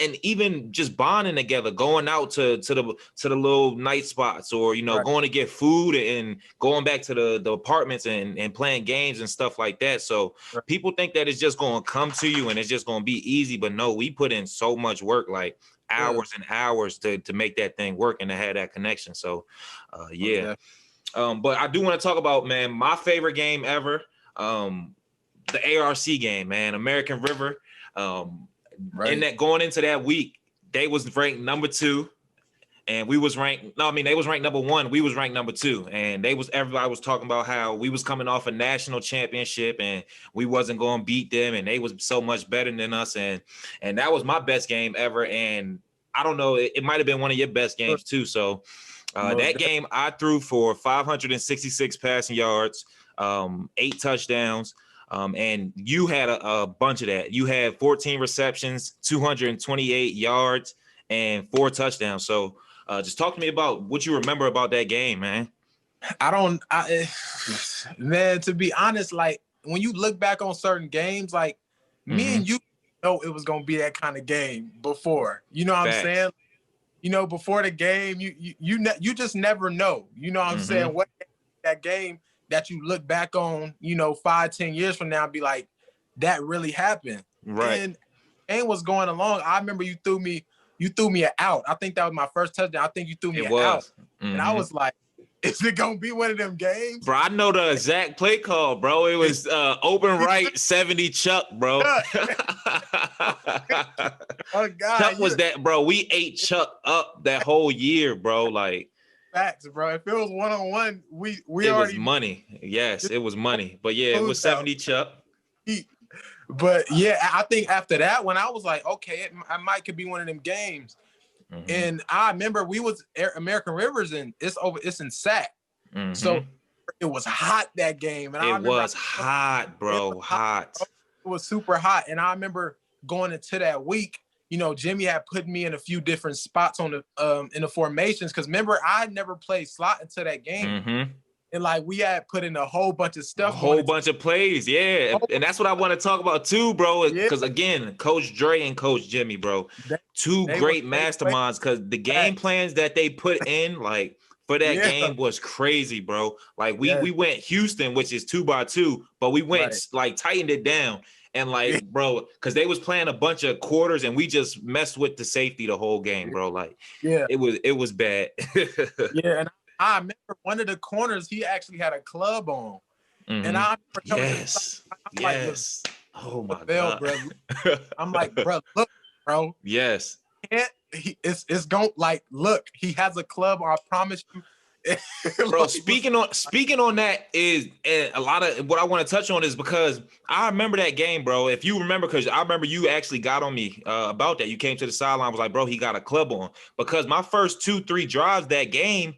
and even just bonding together, going out to the little night spots, or going to get food and going back to the apartments and playing games and stuff like that. So people think that it's just going to come to you and it's just going to be easy, but no, we put in so much work, like hours and hours to make that thing work and to have that connection. So but I do want to talk about, man, my favorite game ever, the ARC game, man, American River. In that, going into that week, they was ranked number 2, and we was ranked. No, I mean, they was ranked number 1. We was ranked number 2, and everybody was talking about how we was coming off a national championship and we wasn't going to beat them, and they was so much better than us, and that was my best game ever. And I don't know, it might have been one of your best games too. So. That game, I threw for 566 passing yards, 8 touchdowns, and you had a bunch of that. You had 14 receptions, 228 yards, and 4 touchdowns. So just talk to me about what you remember about that game, man. Man, to be honest, like when you look back on certain games, like me and you know it was going to be that kind of game before. You know what I'm saying? Before the game, you just never know. You know what I'm saying? What that game that you look back on, 5-10 years from now, be like, that really happened. Right. And game was going along. I remember you threw me an out. I think that was my first touchdown. I think you threw me an out. And I was like, is it gonna be one of them games? Bro, I know the exact play call, bro. It was open right 70 Chuck, bro. Oh God, Chuck was that, bro. We ate Chuck up that whole year, bro. Like facts, bro. If it was 1-on-1, we it already was money. Yes, it was money. But yeah, it was 70 Chuck. But yeah, I think after that, when I was like, okay, I could be one of them games. And I remember we was American Rivers, and it's in Sac. So it was hot that game. And it was hot, bro. Hot. It was super hot. And I remember going into that week, Jimmy had put me in a few different spots on the in the formations. Cause remember, I had never played slot until that game. And like we had put in a whole bunch of stuff. A whole bunch of plays, yeah. And that's what I want to talk about too, bro. Because again, Coach Dre and Coach Jimmy, bro, two great masterminds. Because the game plans that they put in, like for that game, was crazy, bro. Like we went Houston, which is 2x2, but we went like tightened it down. And like, bro, because they was playing a bunch of quarters and we just messed with the safety the whole game, bro. Like, it was bad. And I remember one of the corners, he actually had a club on. And I remember yes. Oh my God. Bro. I'm like, bro, look, bro. Yes. It's going like, look, he has a club, I promise you. Bro, speaking on that is a lot of what I want to touch on is because I remember that game, bro. If you remember, because I remember you actually got on me about that. You came to the sideline, was like, bro, he got a club on. Because my first 2-3 drives that game,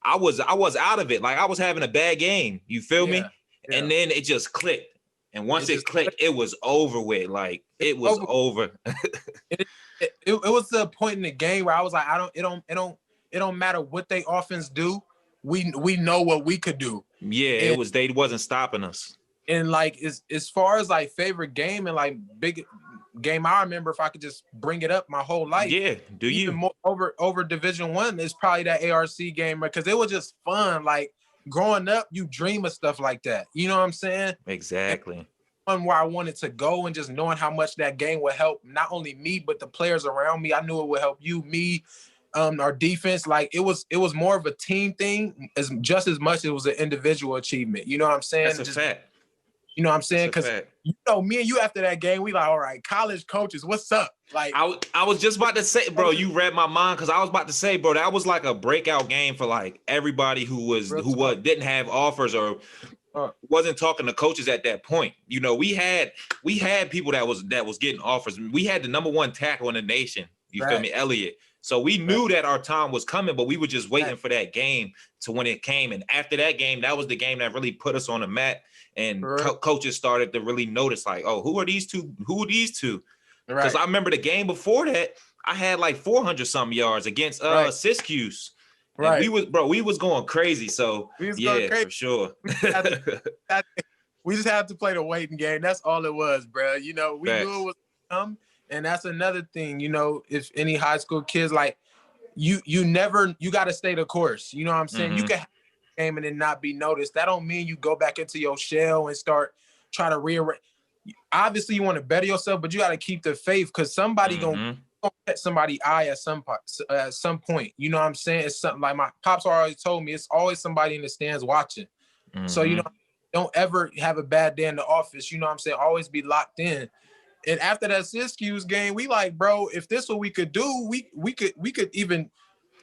I was out of it. Like I was having a bad game. You feel me? Yeah. And then it just clicked. And once it clicked, it was over with. Like it was over. it was the point in the game where I was like, it don't matter what they offense do. We know what we could do. Yeah, they wasn't stopping us. And like as far as like favorite game and like big game, I remember, if I could just bring it up my whole life. Yeah, even more over Division I is probably that ARC game, because it was just fun. Like growing up, you dream of stuff like that. You know what I'm saying? Exactly. And where I wanted to go, and just knowing how much that game would help not only me but the players around me. I knew it would help you, me, our defense. Like it was more of a team thing just as much as it was an individual achievement. You know what I'm saying? That's a fact. You know what I'm saying? Because me and you after that game, we like, all right, college coaches, what's up? Like I was just about to say, bro, you read my mind, because I was about to say, bro, that was like a breakout game for like everybody who didn't have offers or wasn't talking to coaches at that point. We had people that was getting offers. We had the number 1 tackle in the nation. You feel me, Elliott? So we knew that our time was coming, but we were just waiting for that game to when it came. And after that game, that was the game that really put us on the mat. And coaches started to really notice, like, oh, who are these two? Who are these two? Because I remember the game before that, I had like 400 something yards against Siskiyou. And we was going crazy. So yeah, crazy. for sure. We just had to play the waiting game. That's all it was, bro. You know, we Facts. knew it was come. And that's another thing, you know, if any high school kids, like, you got to stay the course. You know what I'm saying? You can have a game and then not be noticed. That don't mean you go back into your shell and start trying to rearrange. Obviously, you want to better yourself, but you got to keep the faith, because somebody gonna catch somebody's eye at some point. You know what I'm saying? It's something like my pops always told me. It's always somebody in the stands watching. So, you know, don't ever have a bad day in the office. You know what I'm saying? Always be locked in. And after that Syracuse game, we like, bro, if this what we could do, we could even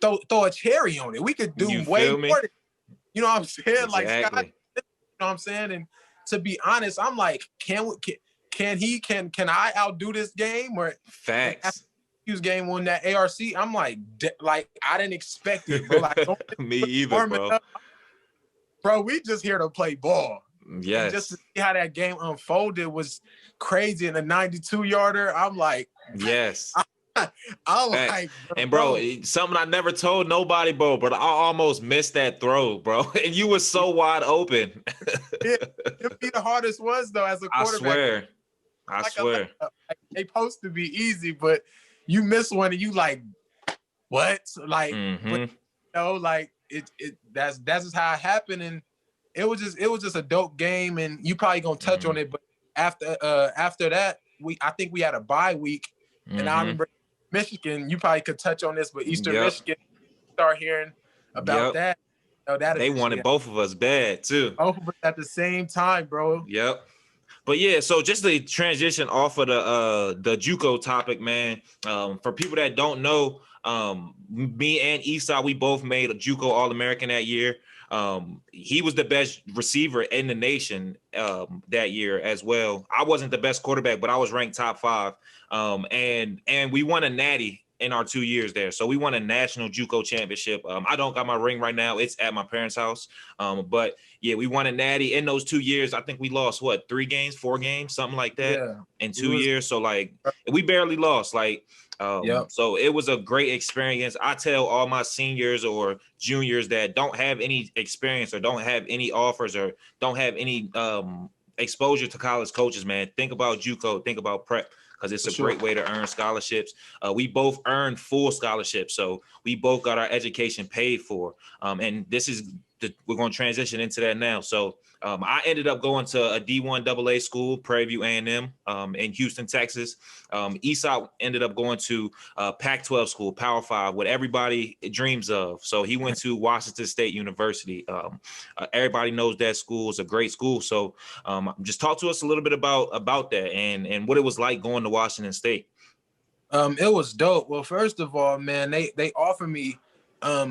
throw a cherry on it. We could do way more. You know what I'm saying? Exactly. Like, Scott, you know what I'm saying? And to be honest, I'm like, can I outdo this game? Or facts. Syracuse game on that ARC, I'm like I didn't expect it, bro. Like, me either, bro. Bro, we just here to play ball. Yes. And just to see how that game unfolded was crazy. In the 92-yarder, I'm like, yes. I'm like, and bro, something I never told nobody, bro, but I almost missed that throw, bro. And you were so wide open. It'd be the hardest ones though, as a quarterback. I swear. They supposed to be easy, but you miss one and you like, what? Like, but, you know, like that's just how it happened. And it was just a dope game. And you probably gonna touch on it, but after that, I think we had a bye week, and I remember Michigan. You probably could touch on this, but Eastern Michigan, start hearing about that. You know, they wanted both of us bad too. Both of us at the same time, bro. Yep. But yeah, so just to transition off of the JUCO topic, man. For people that don't know, me and Easop, we both made a JUCO All-American that year. He was the best receiver in the nation that year as well. I wasn't the best quarterback, but I was ranked top 5. And we won a natty in our 2 years there. So we won a national JUCO championship. I don't got my ring right now. It's at my parents' house. But yeah, we won a natty in those 2 years. I think we lost 4 games, something like that in 2 years. So like we barely lost. Like, so it was a great experience. I tell all my seniors or juniors that don't have any experience or don't have any offers or don't have any exposure to college coaches, man, think about JUCO, think about prep, because it's a great way to earn scholarships. We both earned full scholarships, so we both got our education paid for. And this is we're going to transition into that now. So I ended up going to a D1 AA school, Prairie View A&M, in Houston, Texas. Easop ended up going to Pac-12 school, Power 5, what everybody dreams of. So he went to Washington State University. Everybody knows that school is a great school. So just talk to us a little bit about that and what it was like going to Washington State. It was dope. Well, first of all, man, they offered me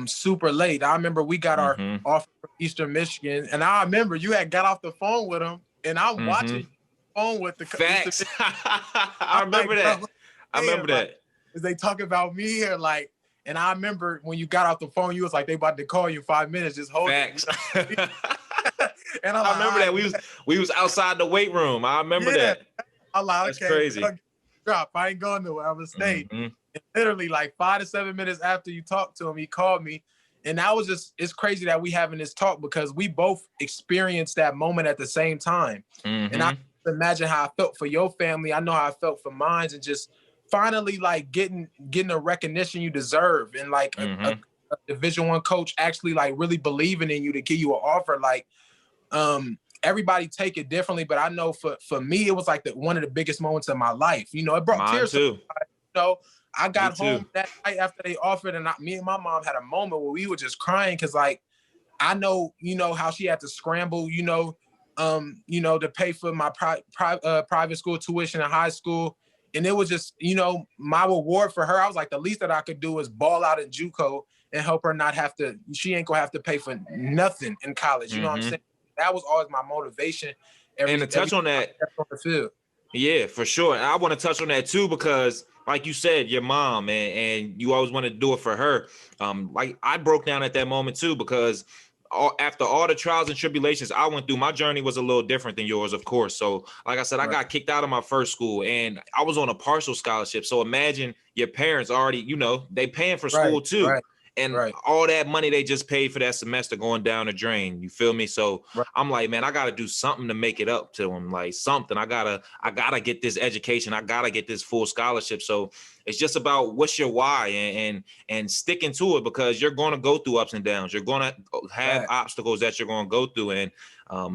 super late. I remember we got our offer from Eastern Michigan, and I remember you had got off the phone with them, and I'm watching the phone with the facts. I remember that. I remember that. Is they talk about me or like? And I remember when you got off the phone, you was like, they about to call you in 5 minutes. Just hold facts. It. And I remember that we was outside the weight room. I remember that. That's crazy. Drop. I ain't going nowhere. I'm gonna stay. And literally like 5 to 7 minutes after you talked to him, he called me. And that was just, it's crazy that we having this talk because we both experienced that moment at the same time. And I imagine how I felt for your family. I know how I felt for mine, and just finally like getting a recognition you deserve. And like a Division I coach actually like really believing in you to give you an offer. Like, everybody take it differently, but I know for me, it was like one of the biggest moments of my life. You know, it brought tears to my eyes. You know, I got home that night after they offered, and me and my mom had a moment where we were just crying because, like, I know, you know, how she had to scramble, you know, to pay for my private school tuition in high school, and it was just, you know, my reward for her. I was like, the least that I could do is ball out at JUCO and help her not have to. She ain't gonna have to pay for nothing in college. You know what I'm saying? That was always my motivation. And to touch on that, yeah, for sure. And I want to touch on that too, because like you said, your mom and you always wanted to do it for her. Like I broke down at that moment too, because after all the trials and tribulations I went through, my journey was a little different than yours, of course. So like I said, I got kicked out of my first school and I was on a partial scholarship. So imagine your parents already, you know, they paying for school too. And Right. all that money they just paid for that semester going down the drain. You feel me? So Right. I'm like, man, I gotta do something to make it up to them. Like something. I gotta get this education. I gotta get this full scholarship. So it's just about what's your why and sticking to it, because you're gonna go through ups and downs. You're gonna have obstacles that you're gonna go through. And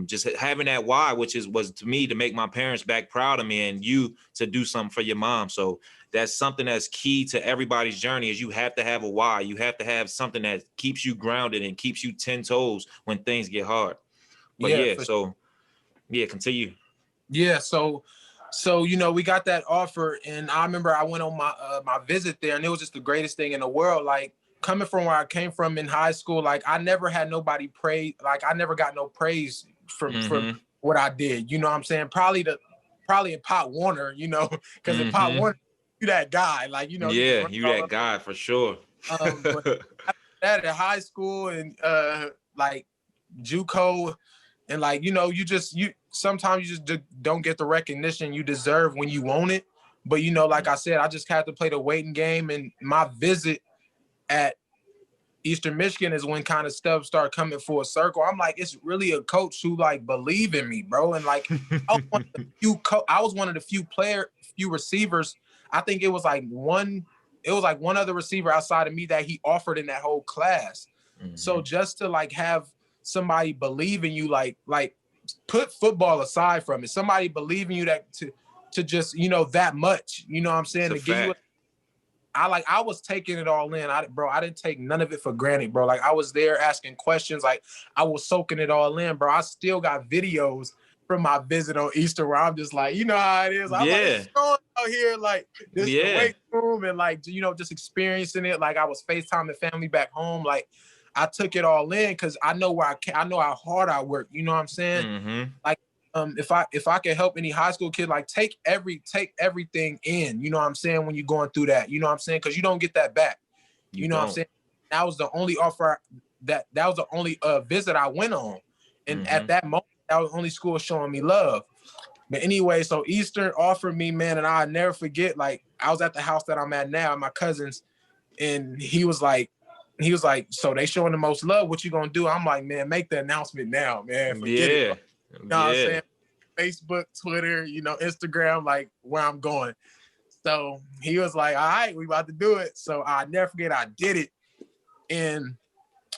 just having that why, which was to me to make my parents back proud of me, and you to do something for your mom. So that's something that's key to everybody's journey, is you have to have a why. You have to have something that keeps you grounded and keeps you 10 toes when things get hard. But continue. Yeah, so we got that offer, and I remember I went on my visit there, and it was just the greatest thing in the world. Like, coming from where I came from in high school, like I never had nobody praise, like I never got no praise for what I did. You know what I'm saying? Probably in Pop Warner, because in Pop Warner, you that guy, like, you that guy for sure. But that at high school and like JUCO, and like, you sometimes you just don't get the recognition you deserve when you want it. But like I said, I just had to play the waiting game, and my visit at Eastern Michigan is when kind of stuff started coming full circle. I'm like, it's really a coach who like believe in me, bro. And like, I was one of the few receivers. I think it was like one other receiver outside of me that he offered in that whole class. So just to like have somebody believe in you, like put football aside from it, somebody believe in you that to just, that much, you know what I'm saying? To give you I was taking it all in. I didn't take none of it for granted, bro. Like, I was there asking questions. Like, I was soaking it all in, bro. I still got videos from my visit on Easter where I'm just like, you know how it is. I'm like, it's going out here, like, this is the weight room, and like, just experiencing it. Like, I was FaceTiming family back home. Like, I took it all in because I know I know how hard I work. You know what I'm saying? Like, if I can help any high school kid, like take everything in, you know what I'm saying, when you're going through that, you know what I'm saying, because you don't get that back. You know what I'm saying? That was the only offer that was the only visit I went on, and at that moment, that was the only school showing me love. But anyway, so Eastern offered me, man, and I'll never forget. Like, I was at the house that I'm at now, my cousins, and he was like, so they showing the most love. What you gonna do? I'm like, man, make the announcement now, man. Forget it. You know what I'm saying? Facebook, Twitter, Instagram, like where I'm going. So he was like, all right, we about to do it. So I never forget, I did it. And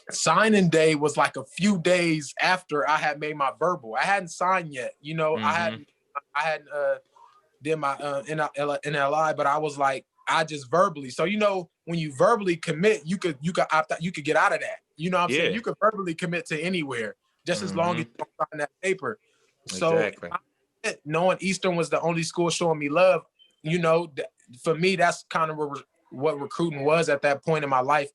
signing day was like a few days after I had made my verbal. I hadn't signed yet. I hadn't did my NLI, but I was like, I just verbally. So, when you verbally commit, you could opt out, you could get out of that. You know what I'm saying? You could verbally commit to anywhere, just as long as you don't sign that paper. So knowing Eastern was the only school showing me love, for me, that's kind of what recruiting was at that point in my life.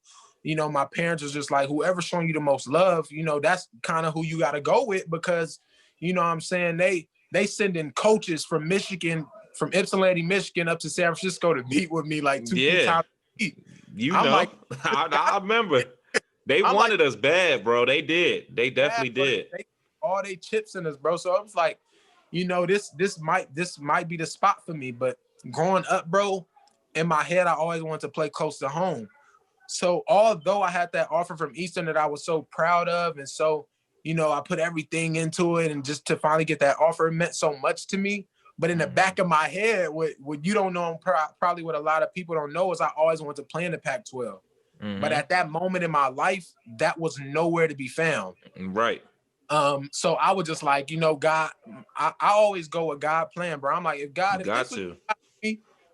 My parents was just like, whoever's showing you the most love, that's kind of who you got to go with, because, you know what I'm saying, they sending coaches from Michigan, from Ypsilanti, Michigan, up to San Francisco to meet with me like 2-3 times a week. Like, I remember. They wanted us bad, bro. They did. They definitely did. All they chips in us, bro. So I was like, this might be the spot for me. But growing up, bro, in my head, I always wanted to play close to home. So although I had that offer from Eastern that I was so proud of, and so, I put everything into it, and just to finally get that offer meant so much to me. But in the back of my head, what you don't know, probably what a lot of people don't know, is I always wanted to play in the Pac-12. But at that moment in my life, that was nowhere to be found. Right. So I was just like, God, I always go with God plan, bro. I'm like, if God,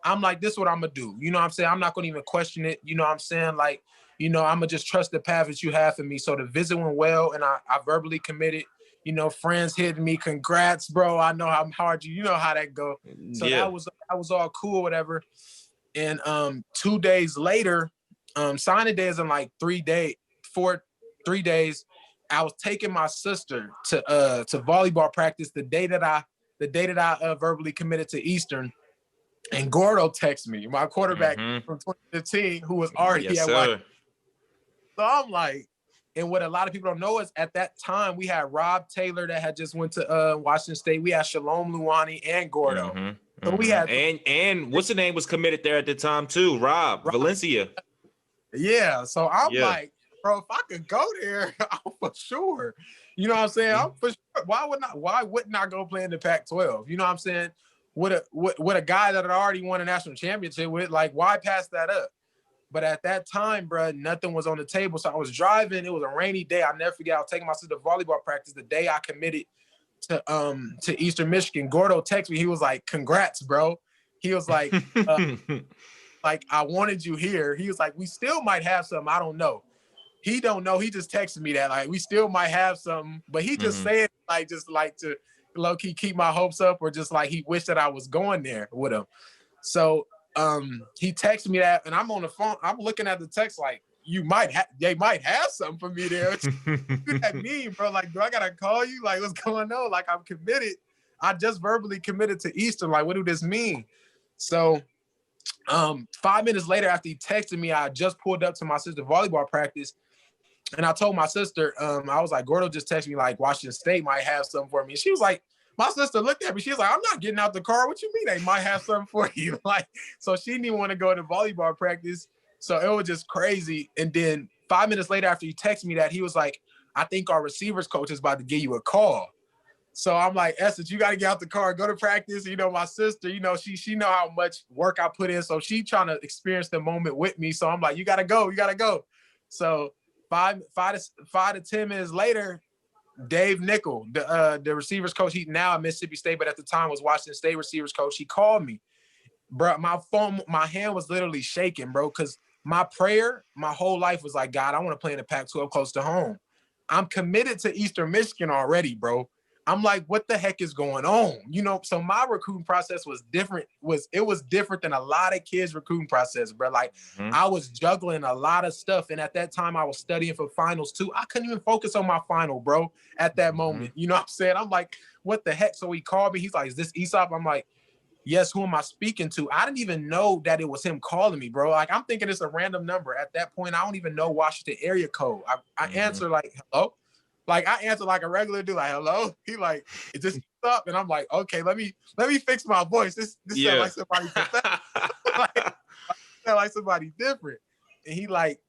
I'm like, this is what I'm gonna do. You know what I'm saying? I'm not gonna even question it. You know what I'm saying? Like, I'm gonna just trust the path that you have for me. So the visit went well, and I verbally committed. Friends hitting me, congrats, bro. I know how hard you know how that go. So that was all cool, whatever. And 2 days later, signing day is in like 3 days. I was taking my sister to volleyball practice the day that I verbally committed to Eastern, and Gordo texted me, my quarterback from 2015, who was already at White. So I'm like, and what a lot of people don't know is at that time we had Rob Taylor that had just went to Washington State. We had Shalom Luani and Gordo. So we had and what's the name was committed there at the time too? Rob Valencia. Yeah. So I'm Yeah. like, bro, if I could go there, I'm for sure. You know what I'm saying? I'm for sure. Why wouldn't I go play in the Pac-12? You know what I'm saying? With a guy that had already won a national championship with, like, why pass that up? But at that time, bro, nothing was on the table. So I was driving. It was a rainy day. I'll never forget. I was taking my sister to volleyball practice the day I committed to Eastern Michigan. Gordo texted me. He was like, "Congrats, bro." He was like, "I wanted you here." He was like, "We still might have something. I don't know." He don't know. He just texted me that, like, we still might have something. But he just said, like, just like to low key keep my hopes up, or just like he wished that I was going there with him. So he texted me that, and I'm on the phone. I'm looking at the text like, they might have something for me there. What that mean, bro? Like, do I gotta call you? Like, what's going on? Like, I'm committed. I just verbally committed to Eastern. Like, what do this mean? So 5 minutes later, after he texted me, I just pulled up to my sister's volleyball practice, and I told my sister, I was like, Gordo just texted me like Washington State might have something for me. And she was like, my sister looked at me. She was like, I'm not getting out the car. What you mean they might have something for you? Like, so she didn't even want to go to volleyball practice. So it was just crazy. And then 5 minutes later, after he texted me that, he was like, I think our receivers coach is about to give you a call. So I'm like, Essence, you got to get out the car, go to practice. You know, my sister, you know, she know how much work I put in. So she trying to experience the moment with me. So I'm like, you got to go. You got to go. So five to 10 minutes later, Dave Nickel, the receivers coach, he now at Mississippi State, but at the time was Washington State receivers coach. He called me, bro. My hand was literally shaking, bro, because my prayer, my whole life was like, God, I want to play in the Pac-12 close to home. I'm committed to Eastern Michigan already, bro. I'm like, what the heck is going on? You know, so my recruiting process was different. It was different than a lot of kids' recruiting process, bro. Like, I was juggling a lot of stuff. And at that time, I was studying for finals too. I couldn't even focus on my final, bro, at that moment. You know what I'm saying? I'm like, what the heck? So he called me. He's like, is this Easop? I'm like, yes, who am I speaking to? I didn't even know that it was him calling me, bro. Like, I'm thinking it's a random number. At that point, I don't even know Washington area code. I answer like, hello? Like, I answer like a regular dude, like, hello? He like, is this up? And I'm like, okay, let me fix my voice. This sounds like somebody like somebody different. And he like,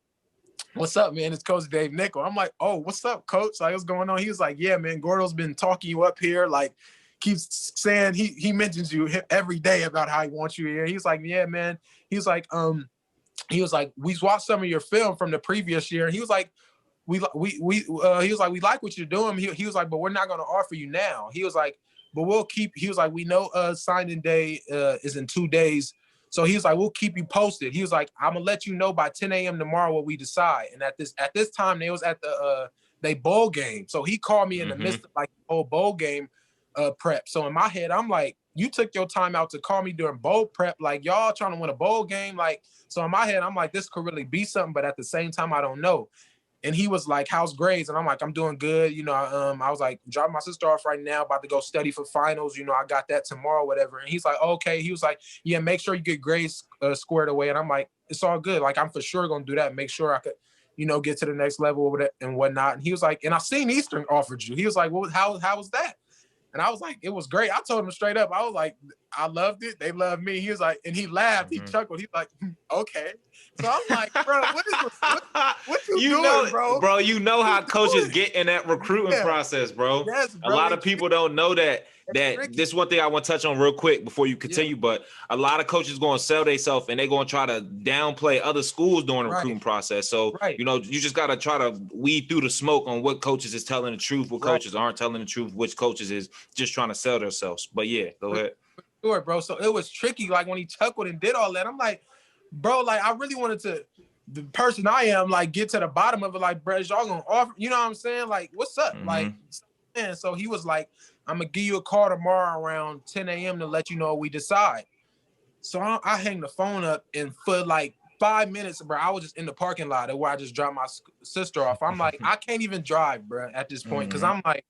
what's up, man? It's Coach Dave Nickel. I'm like, oh, what's up, Coach? Like, what's going on? He was like, yeah, man, Gordo's been talking you up here. Like, keeps saying he mentions you every day about how he wants you here. He's like, yeah, man. He's like, we watched some of your film from the previous year. And he was like, he was like, we like what you're doing. He was like, but we're not going to offer you now. He was like, but he was like, we know signing day is in 2 days. So he was like, we'll keep you posted. He was like, I'm gonna let you know by 10 a.m. tomorrow what we decide. And at this time, they was at the they bowl game. So he called me in the midst of like the whole bowl game prep. So in my head, I'm like, you took your time out to call me during bowl prep. Like, y'all trying to win a bowl game. Like, so in my head, I'm like, this could really be something. But at the same time, I don't know. And he was like, how's grades? And I'm like, I'm doing good. You know, I was like, dropping my sister off right now, about to go study for finals. You know, I got that tomorrow, whatever. And he's like, okay. He was like, yeah, make sure you get grades squared away. And I'm like, it's all good. Like, I'm for sure going to do that. Make sure I could, you know, get to the next level with it and whatnot. And he was like, and I seen Eastern offered you. He was like, well, how was that? And I was like, it was great. I told him straight up. I was like, I loved it. They loved me. He was like, and he laughed. He chuckled. He's like, okay. So I'm like, bro, what you doing, know, bro? You know how coaches get in that recruiting process, bro. Yes, bro. A lot of people don't know that. This one thing I want to touch on real quick before you continue, but a lot of coaches going to sell themselves and they're going to try to downplay other schools during the recruiting process. So, you know, you just got to try to weed through the smoke on what coaches is telling the truth, what coaches aren't telling the truth, which coaches is just trying to sell themselves. But yeah, go ahead. Sure, bro. So it was tricky. Like, when he chuckled and did all that, I'm like, bro, like, I really wanted to, the person I am, like, get to the bottom of it. Like, bro, y'all gonna offer, you know what I'm saying? Like, what's up? Like, and so he was like, I'm gonna give you a call tomorrow around 10 a.m. to let you know what we decide. So I hang the phone up, and for like 5 minutes, bro, I was just in the parking lot where I just dropped my sister off. I'm like, I can't even drive, bro, at this point, because I'm like,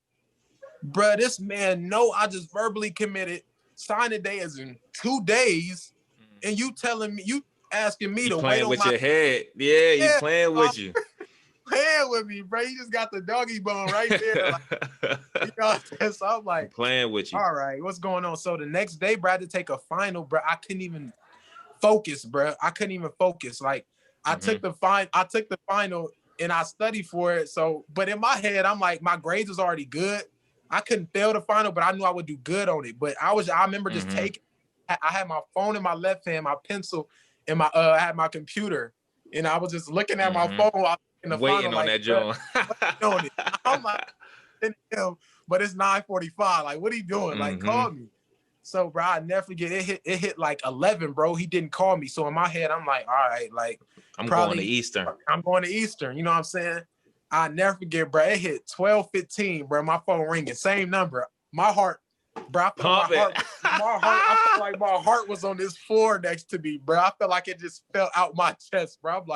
bro, this man, no, I just verbally committed. Signing day is in 2 days, and you telling me, you asking me to wait on with your head. Yeah, he playing with you. Playing with me, bro. You just got the doggy bone right there. Like, you know, so I'm like, playing with you. All right, what's going on? So the next day, bro, I had to take a final, bro. I couldn't even focus, bro. I couldn't even focus. Like, I took the final and I studied for it. So, but in my head, I'm like, my grades was already good. I couldn't fail the final, but I knew I would do good on it. But I remember just taking, I had my phone in my left hand, my pencil, and I had my computer, and I was just looking at my phone while in the waiting final, on like, that joint. doing it. I'm like, but it's 9:45. Like, what are you doing? Like, call me. So, bro, I never forget. It hit like 11, bro. He didn't call me. So in my head, I'm like, all right, like, I'm going to Eastern. I'm going to Eastern. You know what I'm saying? I never forget, bro. It hit 12:15, bro. My phone ringing, same number. My heart, bro. I felt like my heart was on this floor next to me, bro. I felt like it just fell out my chest, bro. I'm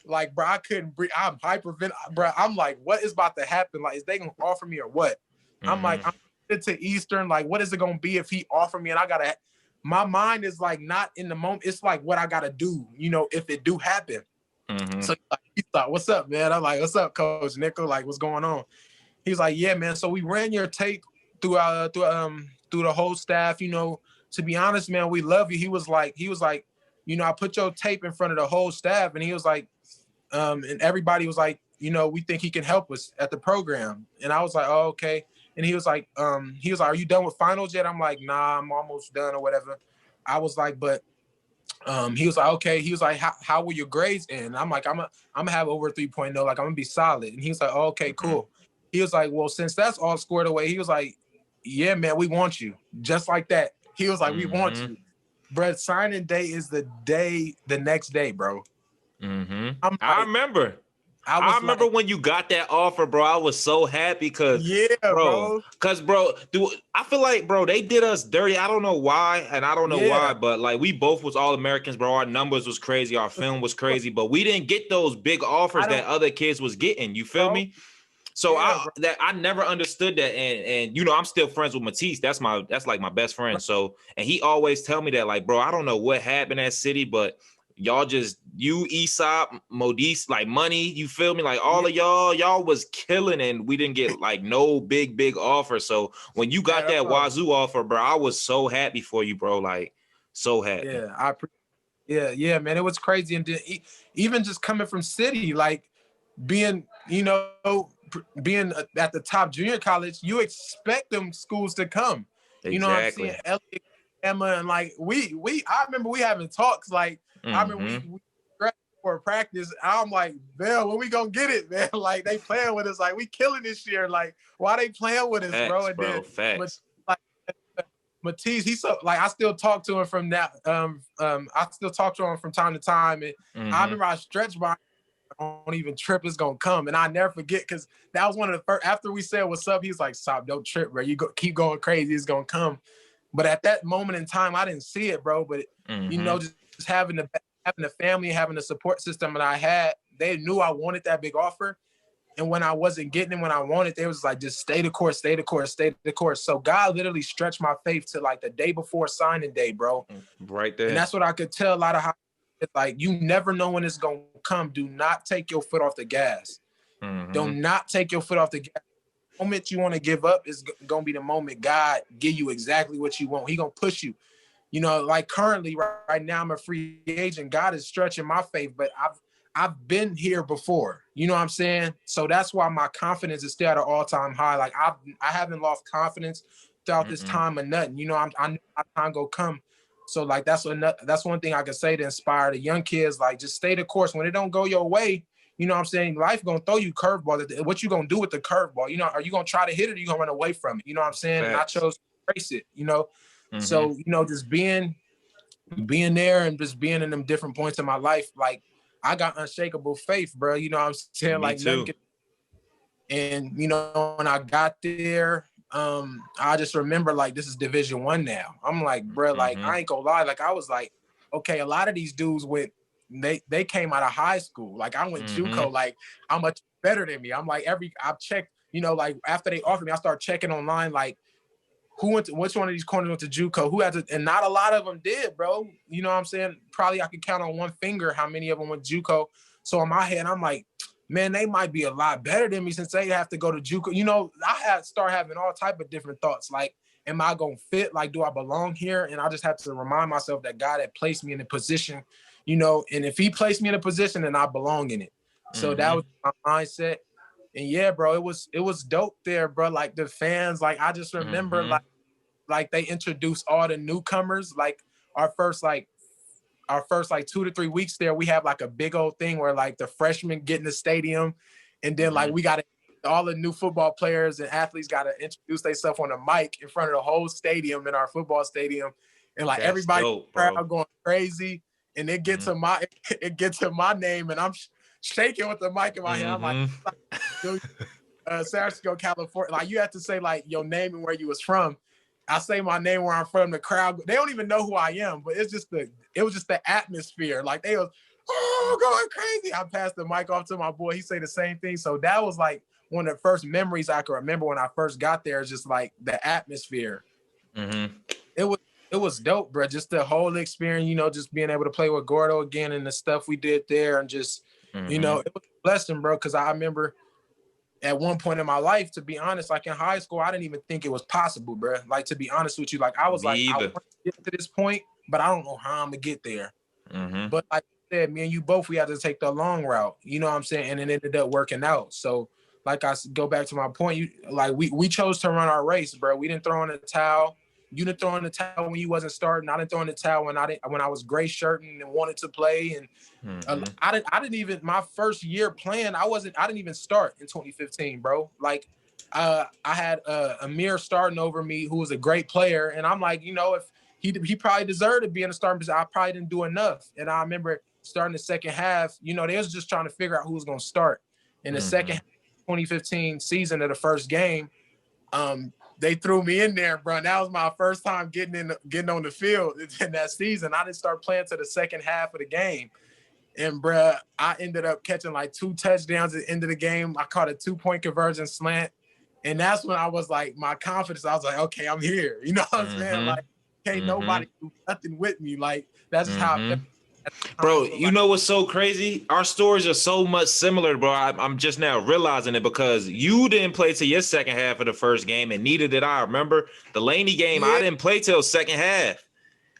like, bro, I couldn't breathe. I'm hyperventilating, bro. I'm like, what is about to happen? Like, is they gonna offer me or what? I'm like, I'm to Eastern. Like, what is it gonna be if he offer me? And I gotta. My mind is like not in the moment. It's like what I gotta do. You know, if it do happen. So he thought, what's up, man? I'm like, what's up, Coach Nickel? Like, what's going on? He's like, yeah, man. So we ran your tape through the whole staff. You know, to be honest, man, we love you. He was like, you know, I put your tape in front of the whole staff, and he was like, and everybody was like, you know, we think he can help us at the program. And I was like, oh, okay. And he was like, are you done with finals yet? I'm like, nah, I'm almost done or whatever. I was like, but he was like, okay. He was like, how were your grades in? And I'm like, I'm gonna have over 3.0. Like, I'm gonna be solid. And he was like, oh, okay, cool. He was like, well, since that's all squared away, he was like, yeah, man, we want you. Just like that. He was like, we want you. Bro, signing day is the next day, bro. Like, I remember. I remember when you got that offer, bro. I was so happy because, bro, dude, I feel like, bro, they did us dirty. I don't know why, and I don't know why, but like we both was All-Americans, bro. Our numbers was crazy, our film was crazy, but we didn't get those big offers that other kids was getting. You feel me? So I never understood that, and you know, I'm still friends with Matisse. That's like my best friend. So, and he always tell me that, like, bro, I don't know what happened at City, but y'all just, you, Easop, Modise, like money, you feel me? Like all of y'all was killing, and we didn't get like no big offer. So when you got that Wazoo offer, bro, I was so happy for you, bro. Like, so happy. Yeah, man, it was crazy. And even just coming from City, like being, you know, being at the top junior college, you expect them schools to come. Exactly. You know what I'm saying? Elliott, Emma, and like I remember we having talks. Like I remember we for practice. I'm like, Bill, when we gonna get it, man? Like they playing with us. Like we killing this year. Like why they playing with us, bro? And then like Matisse, he's so like I still talk to him from that. I still talk to him from time to time, and I remember I stretched by. Don't even trip, it's gonna come. And I never forget, because that was one of the first, after we said what's up, he's like, stop, don't trip, bro, keep going crazy, it's gonna come. But at that moment in time, I didn't see it, bro. But you know, just having the family, having the support system that I had, they knew I wanted that big offer. And when I wasn't getting it when I wanted, they was like, just stay the course. So God literally stretched my faith to like the day before signing day, bro. Right there. And that's what I could tell a lot of how, like, you never know when it's gonna come. Do not take your foot off the gas. Do not take your foot off the gas. The moment you want to give up is gonna be the moment God give you exactly what you want. He gonna push you. You know, like currently, right now, I'm a free agent. God is stretching my faith, but I've been here before. You know what I'm saying? So that's why my confidence is still at an all-time high. Like I haven't lost confidence throughout this time or nothing. You know, I know my time go come. So like that's one thing I can say to inspire the young kids. Like just stay the course. When it don't go your way, you know what I'm saying? Life gonna throw you curveball. What you gonna do with the curveball? You know, are you gonna try to hit it or you gonna run away from it? You know what I'm saying? And I chose to embrace it, you know. So, you know, just being there and just being in them different points in my life, like I got unshakable faith, bro. You know what I'm saying? Me too. And you know, when I got there, I just remember like this is Division I now. I'm like, bro, like I ain't gonna lie, like I was like, okay, a lot of these dudes they came out of high school. Like I went JUCO, like how much better than me. I'm like I've checked, you know, like after they offered me, I started checking online, like which one of these corners went to JUCO, who had to, and not a lot of them did, bro. You know what I'm saying? Probably I could count on one finger how many of them went JUCO. So in my head, I'm like, man, they might be a lot better than me since they have to go to JUCO. You know, I start having all type of different thoughts. Like, am I gonna fit? Like, do I belong here? And I just have to remind myself that God had placed me in a position, you know, and if he placed me in a position, then I belong in it. So that was my mindset. And yeah, bro, it was dope there, bro. Like the fans, like I just remember like they introduced all the newcomers. Like our first like 2 to 3 weeks there, we have like a big old thing where like the freshmen get in the stadium, and then like we got to all the new football players and athletes got to introduce themselves on a mic in front of the whole stadium in our football stadium, and like everybody dope, crowd going crazy, and it gets to my name, and I'm shaking with the mic in my hand. I'm like San Francisco, California. Like you have to say like your name and where you was from. I say my name where I'm from. The crowd, they don't even know who I am, but it was just the atmosphere. Like they was going crazy. I passed the mic off to my boy. He say the same thing. So that was like one of the first memories I can remember when I first got there. Is just like the atmosphere. It was dope, bro. Just the whole experience, you know, just being able to play with Gordo again and the stuff we did there, and just you know, it was a blessing, bro. Because I remember at one point in my life, to be honest, like in high school, I didn't even think it was possible, bro. Like, to be honest with you, like I was I want to get to this point, but I don't know how I'm gonna get there. But like I said, me and you both, we had to take the long route, you know what I'm saying? And it ended up working out. So like I go back to my point, we chose to run our race, bro. We didn't throw in the towel. You didn't throw in the towel when you wasn't starting. I didn't throw in the towel when I was gray shirting and wanted to play. And I didn't even, my first year playing, I didn't even start in 2015, bro. Like I had Amir starting over me, who was a great player, and I'm like, you know, if he probably deserved to be in the starting position, I probably didn't do enough. And I remember starting the second half, you know, they was just trying to figure out who was going to start in the second 2015 season of the first game. They threw me in there, bro. And that was my first time getting on the field in that season. I didn't start playing to the second half of the game. And, bro, I ended up catching like 2 touchdowns at the end of the game. I caught a 2-point conversion slant. And that's when I was like, my confidence, I was like, okay, I'm here. You know what I'm saying? Like, can't nobody do nothing with me. Like, that's just how I felt. Bro, you know what's so crazy? Our stories are so much similar, bro. I'm just now realizing it, because you didn't play till your second half of the first game, and neither did I. Remember the Laney game? I didn't play till second half.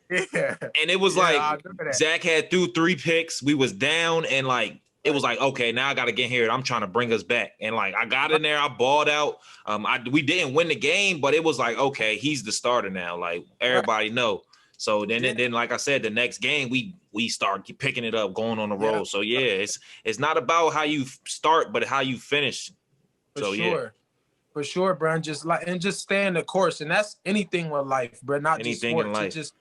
Yeah. And it was like Zach had threw 3 picks. We was down, and like it was like, okay, now I got to get here. I'm trying to bring us back. And like I got in there, I balled out. We didn't win the game, but it was like, okay, he's the starter now. Like everybody know. So then like I said, the next game we start picking it up, going on the road. So yeah, it's not about how you start, but how you finish. For sure, bro. Just stay in the course, and that's anything with life, bro. Not anything just sports. In life. Just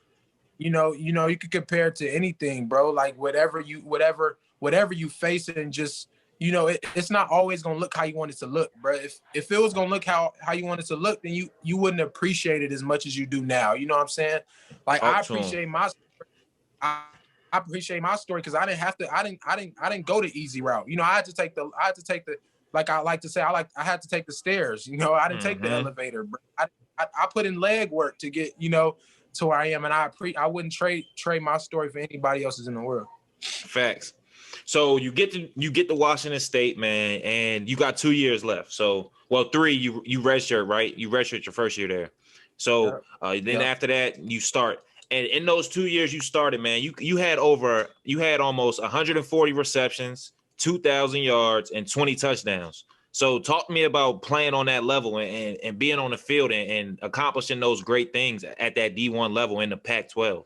you know, you could compare it to anything, bro. Like whatever you face, and just you know, it's not always gonna look how you want it to look, bro. If it was gonna look how you want it to look, then you wouldn't appreciate it as much as you do now. You know what I'm saying? Like I appreciate my story because I didn't go the easy route. You know, I had to take the like I like to say I had to take the stairs. You know, I didn't take the elevator, bro. I put in leg work to get, you know, to where I am, and I wouldn't trade my story for anybody else's in the world. Facts. So you get to Washington State, man, and you got 2 years left. So, well, 3. You redshirt, right? You redshirt your first year there. So then after that, you start. And in those 2 years you started, man, you had almost 140 receptions, 2,000 yards, and 20 touchdowns. So talk to me about playing on that level and being on the field and accomplishing those great things at that D1 level in the Pac-12.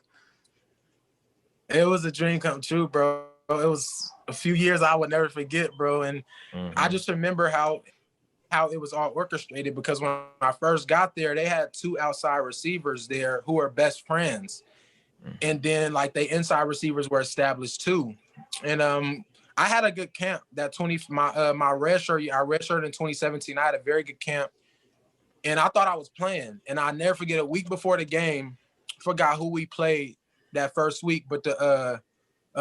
It was a dream come true, bro. It was a few years I would never forget, bro. And I just remember how it was all orchestrated, because when I first got there, they had 2 outside receivers there who were best friends. And then like they inside receivers were established too. And I had a good camp that my red shirt, I redshirted in 2017. I had a very good camp, and I thought I was playing. And I never forget, a week before the game, forgot who we played that first week, but the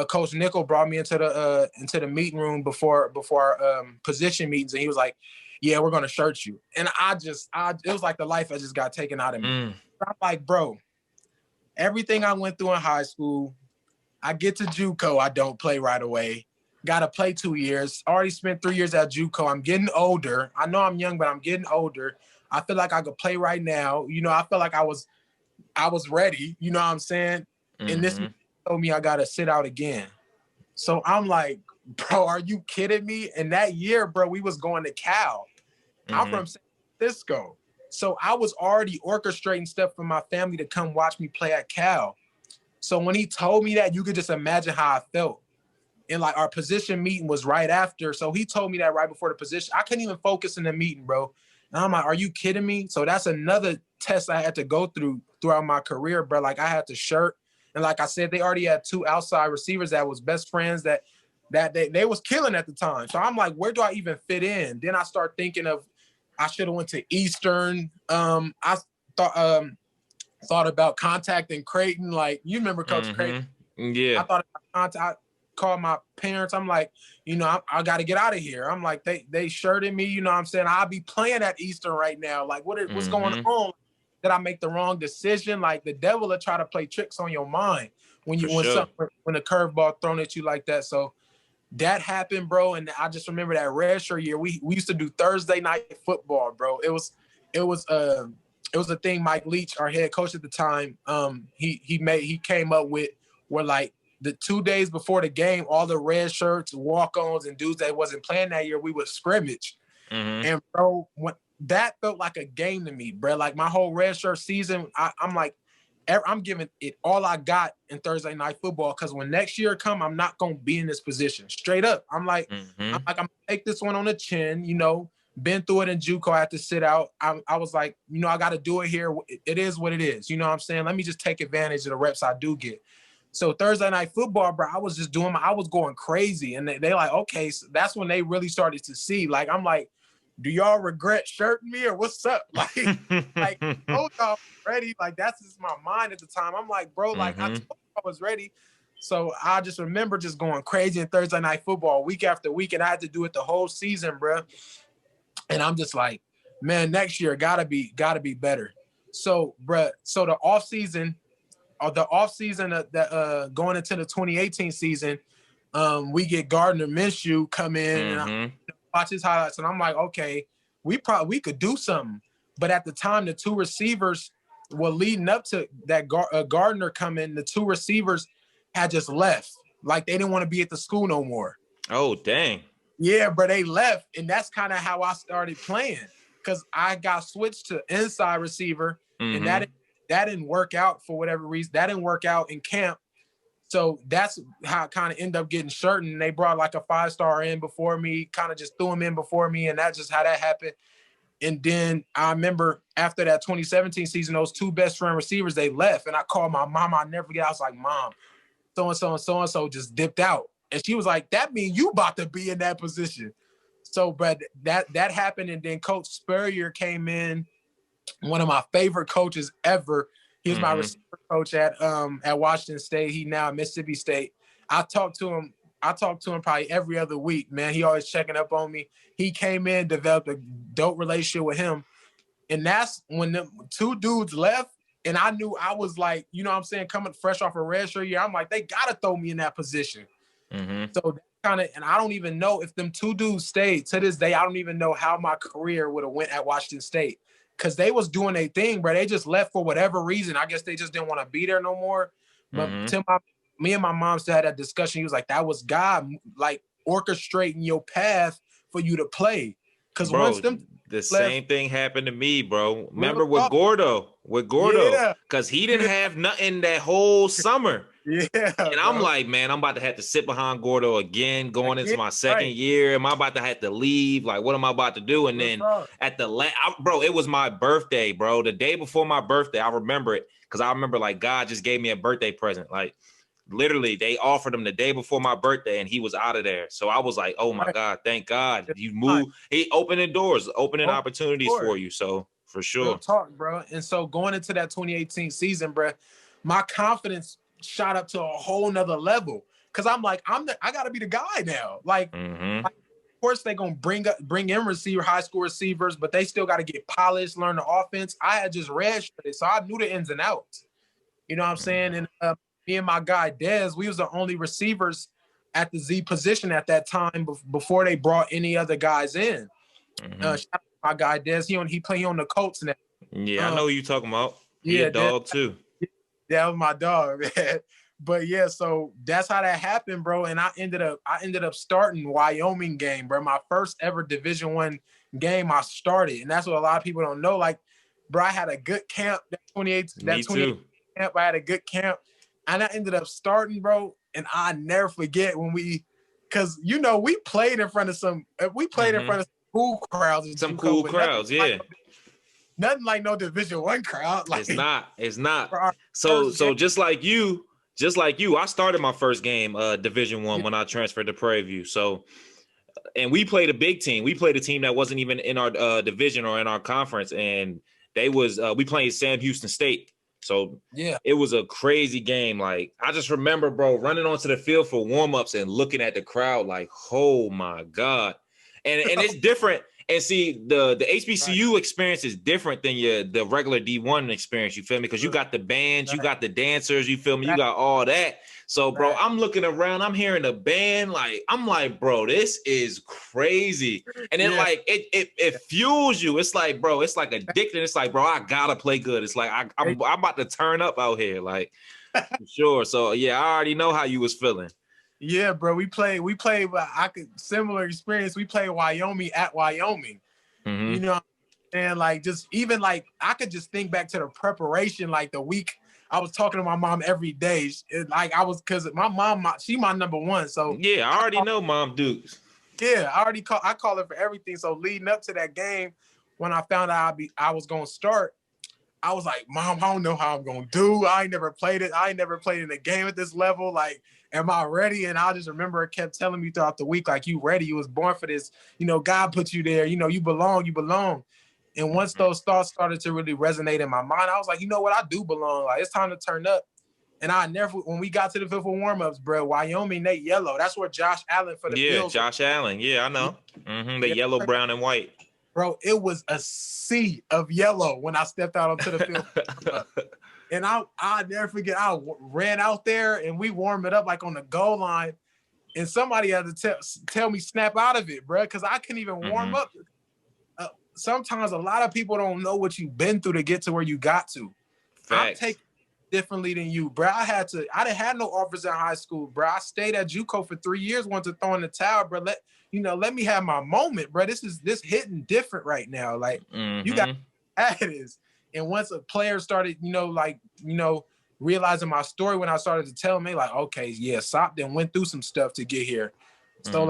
Coach Nickel brought me into the meeting room before our position meetings, and he was like, "Yeah, we're gonna shirt you." And it was like the life had just got taken out of me. I'm like, bro, everything I went through in high school, I get to JUCO, I don't play right away. Got to play 2 years. Already spent 3 years at JUCO. I'm getting older. I know I'm young, but I'm getting older. I feel like I could play right now. You know, I feel like I was ready. You know what I'm saying? And told me I gotta sit out again. So I'm like, bro, are you kidding me? And that year, bro, we was going to Cal. I'm from San Francisco. So I was already orchestrating stuff for my family to come watch me play at Cal. So when he told me that, you could just imagine how I felt. And like our position meeting was right after. So he told me that right before the position. I couldn't even focus in the meeting, bro. And I'm like, are you kidding me? So that's another test I had to go through throughout my career, bro. Like I had to shirt. And like I said, they already had 2 outside receivers that was best friends that they was killing at the time. So I'm like, where do I even fit in? Then I start thinking of I should have went to Eastern. I thought about contacting Creighton. Like you remember Coach Creighton? Yeah. I thought I called my parents. I'm like, I got to get out of here. I'm like, they shirted me. You know what I'm saying? I'll be playing at Eastern right now. Like what's going on? Did I make the wrong decision? Like the devil will try to play tricks on your mind when when a curveball thrown at you like that. So that happened, bro. And I just remember that redshirt year. We used to do Thursday night football, bro. It was a thing Mike Leach, our head coach at the time, he came up with where like the 2 days before the game, all the red shirts, walk-ons, and dudes that wasn't playing that year, we would scrimmage. And bro, that felt like a game to me, bro. Like my whole red shirt season, I'm like, I'm giving it all I got in Thursday night football because when next year come, I'm not gonna be in this position. Straight up, I'm gonna take this one on the chin. Been through it in JUCO. I had to sit out. I was like, I got to do it here. It is what it is. You know what I'm saying? Let me just take advantage of the reps I do get. So Thursday night football, bro, I was just I was going crazy, and they like, okay, so that's when they really started to see. Like, I'm like, do y'all regret shirting me or what's up? Like, oh, y'all ready? Like, that's just my mind at the time. I'm like, bro, like, I told you I was ready. So I just remember just going crazy in Thursday night football week after week, and I had to do it the whole season, bro. And I'm just like, man, next year gotta be better. So, bro, so the offseason going into the 2018 season, we get Gardner Minshew come in and I watch his highlights, and I'm like, okay, we could do something. But at the time, the 2 receivers were leading up to that Gardner come in. The 2 receivers had just left, like they didn't want to be at the school no more. Oh, dang. Yeah, but they left, and that's kind of how I started playing because I got switched to inside receiver, and that didn't work out for whatever reason. That didn't work out in camp. So that's how I kind of ended up getting shirted. And they brought like a 5-star in before me, kind of just threw him in before me. And that's just how that happened. And then I remember after that 2017 season, those 2 best friend receivers, they left. And I called my mom. I never forget. I was like, Mom, so-and-so and so-and-so just dipped out. And she was like, that means you about to be in that position. So, but that happened. And then Coach Spurrier came in, one of my favorite coaches ever. He was my receiver coach at Washington State. He now at Mississippi State. I talked to him probably every other week, man. He always checking up on me. He came in, developed a dope relationship with him. And that's when the 2 dudes left. And I knew I was like, you know what I'm saying, coming fresh off a redshirt year, I'm like, they got to throw me in that position. So kind of, and I don't even know if them 2 dudes stayed. To this day, I don't even know how my career would have went at Washington State. Because they was doing their thing, bro. They just left for whatever reason. I guess they just didn't want to be there no more. But me and my mom still had that discussion. He was like, that was God, like, orchestrating your path for you to play. Because once them same thing happened to me, bro. Remember with Gordo, because he didn't have nothing that whole summer. Yeah. And I'm like, man, I'm about to have to sit behind Gordo again, going into my second year. Am I about to have to leave? Like, what am I about to do? And then at the bro, it was my birthday, bro. The day before my birthday, I remember it because I remember like God just gave me a birthday present. Like, literally, they offered him the day before my birthday, and he was out of there. So I was like, oh my God, thank God. You moved. He opening doors, opening opportunities for you. So for sure. Real talk, bro. And so going into that 2018 season, bro, my confidence shot up to a whole nother level. Cause I'm like, I gotta be the guy now. Like, of course they're gonna bring in high school receivers, but they still gotta get polished, learn the offense. I had just redshirted, so I knew the ins and outs. You know what I'm saying? And me and my guy Dez, we was the only receivers at the Z position at that time before they brought any other guys in. Shout out to my guy Dez, he play on the Colts now. Yeah, I know who you talking about. He a dog too. That was my dog, man. But yeah, so that's how that happened, bro. And I ended up starting Wyoming game, bro. My first ever Division I game I started. And that's what a lot of people don't know. Like, bro, I had a good camp that 28 Me too. camp. I had a good camp. And I ended up starting, bro. And I never forget when because we played in front of some cool crowds. Some cool crowds, yeah. Nothing like no Division I crowd. Like, it's not. So just like you, I started my first game, Division I, when I transferred to Prairie View. So, and we played a big team. We played a team that wasn't even in our division or in our conference, and we played Sam Houston State. So yeah, it was a crazy game. Like, I just remember, bro, running onto the field for warm-ups and looking at the crowd like, oh my God. And it's different. And see, the HBCU experience is different than the regular D1 experience, you feel me? Because you got the bands, you got the dancers, you feel me? You got all that. So, bro, I'm looking around, I'm hearing the band, like, I'm like, bro, this is crazy. And then, like, it fuels you. It's like, bro, it's like addicting. It's like, bro, I gotta play good. It's like, I'm about to turn up out here, like, for sure. So, yeah, I already know how you was feeling. Yeah, bro. We played. Similar experience. We played Wyoming at Wyoming. Mm-hmm. And like just even like I could just think back to the preparation, like the week I was talking to my mom every day. Because my mom, she my number one. So yeah, I already know Mom Dukes. Yeah, I call her for everything. So leading up to that game, when I found out I was gonna start, I was like, Mom, I don't know how I'm gonna do. I ain't never played it. I ain't never played in a game at this level. Like, am I ready? And I just remember her kept telling me throughout the week, like, you ready? You was born for this. God put you there. You belong. You belong. And once those thoughts started to really resonate in my mind, I was like, you know what? I do belong. Like, it's time to turn up. And when we got to the field for warm-ups, bro, Wyoming, they yellow. That's where Josh Allen for the Bills. Yeah, Josh Allen. Yeah, I know. The yellow, brown, and white. Bro, it was a sea of yellow when I stepped out onto the field. And I never forget, I ran out there and we warmed it up like on the goal line. And somebody had to tell me snap out of it, bro, because I couldn't even warm up. Sometimes a lot of people don't know what you've been through to get to where you got to. Facts. I'm taking differently than you, bro. I didn't have no offers in high school, bro. I stayed at JUCO for 3 years, wanted to throw in the towel, bro. Let me have my moment, bro. This hitting different right now. Like, you got that is. And once a player started, realizing my story, when I started to tell me, like, okay, yeah, Sop then went through some stuff to get here. So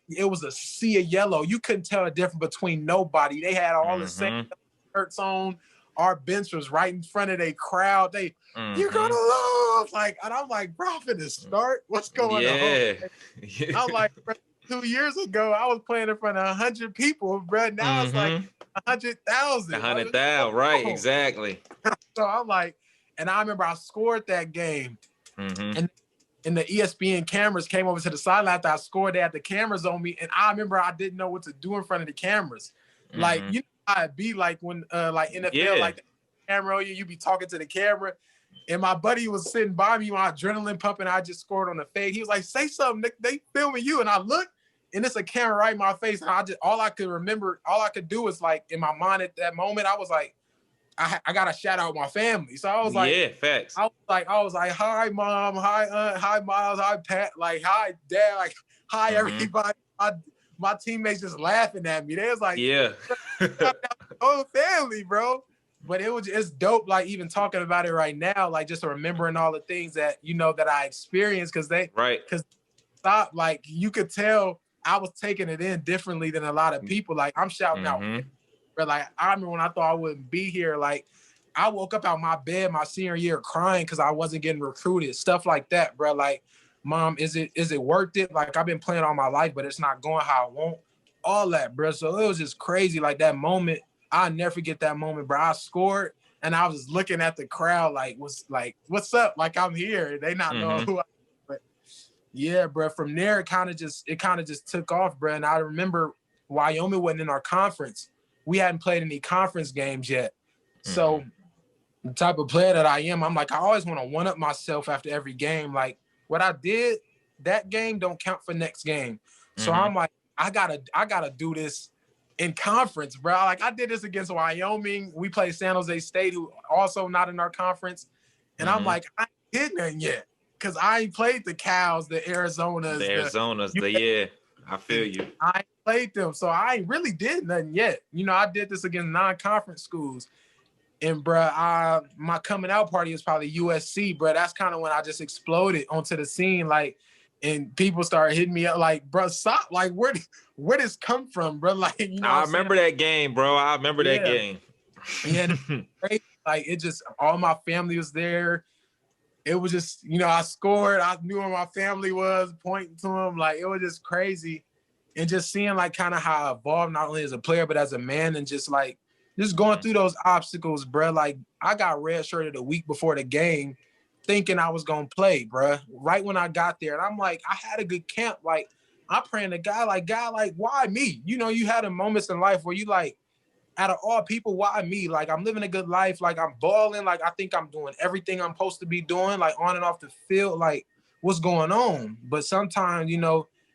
it was a sea of yellow. You couldn't tell a difference between nobody. They had all the same shirts on. Our bench was right in front of their crowd. You're gonna lose. Like, and I'm like, bro, I'm finna start. What's going on? I'm like, bro, 2 years ago, I was playing in front of 100 people, bro. Now it's like 100,000. 100,000, right? Exactly. So I'm like, and I remember I scored that game, and the ESPN cameras came over to the sideline after I scored. They had the cameras on me, and I remember I didn't know what to do in front of the cameras. Like, I'd be like when like NFL, like the camera, you be talking to the camera. And my buddy was sitting by me, my adrenaline pumping. I just scored on the fade. He was like, say something, they filming you. And I looked, and it's a camera right in my face. And all I could do is, like, in my mind at that moment, I was like, I gotta shout out my family. So I was like, yeah, facts. I was like, hi mom, hi aunt, hi Miles, hi Pat, like, hi dad, like, hi everybody. My teammates just laughing at me. They was like, yeah, whole family, bro. But it's dope, like, even talking about it right now, like, just remembering all the things that that I experienced, because stop, like, you could tell I was taking it in differently than a lot of people. Like, I'm shouting out, but like, I remember when I thought I wouldn't be here, like, I woke up out my bed my senior year crying because I wasn't getting recruited, stuff like that, bro. Like, Mom, is it worth it? Like, I've been playing all my life, but it's not going how I want. All that, bro. So it was just crazy. Like, that moment, I'll never forget that moment, bro. I scored, and I was just looking at the crowd like, what's up? Like, I'm here. They not know who I am. But yeah, bro, from there, it kind of just took off, bro. And I remember Wyoming wasn't in our conference. We hadn't played any conference games yet. So the type of player that I am, I'm like, I always want to one-up myself after every game. Like, what I did that game don't count for next game. So I'm like, I gotta do this in conference, bro. Like, I did this against Wyoming. We played San Jose State, who also not in our conference. And I'm like, I ain't did nothing yet. because I ain't played the Cows, the Arizonas, yeah, I feel you. I ain't played them, so I ain't really did nothing yet. I did this against non-conference schools. And bruh, my coming out party was probably USC, bruh. That's kind of when I just exploded onto the scene, like, and people started hitting me up, like, bruh, stop, like, where this come from, bruh? Like, I remember that game, bro. I remember that game. Yeah, like, it just, all my family was there. It was just, I scored. I knew where my family was, pointing to them. Like, it was just crazy, and just seeing like kind of how I evolved, not only as a player but as a man, and just like. Just going through those obstacles, bruh. Like, I got redshirted a week before the game thinking I was going to play, bruh. Right when I got there. And I'm like, I had a good camp. Like, I'm praying to God, why me? You had a moments in life where you like, out of all people, why me? Like, I'm living a good life. Like, I'm balling. Like, I think I'm doing everything I'm supposed to be doing, like, on and off the field. Like, what's going on? But sometimes,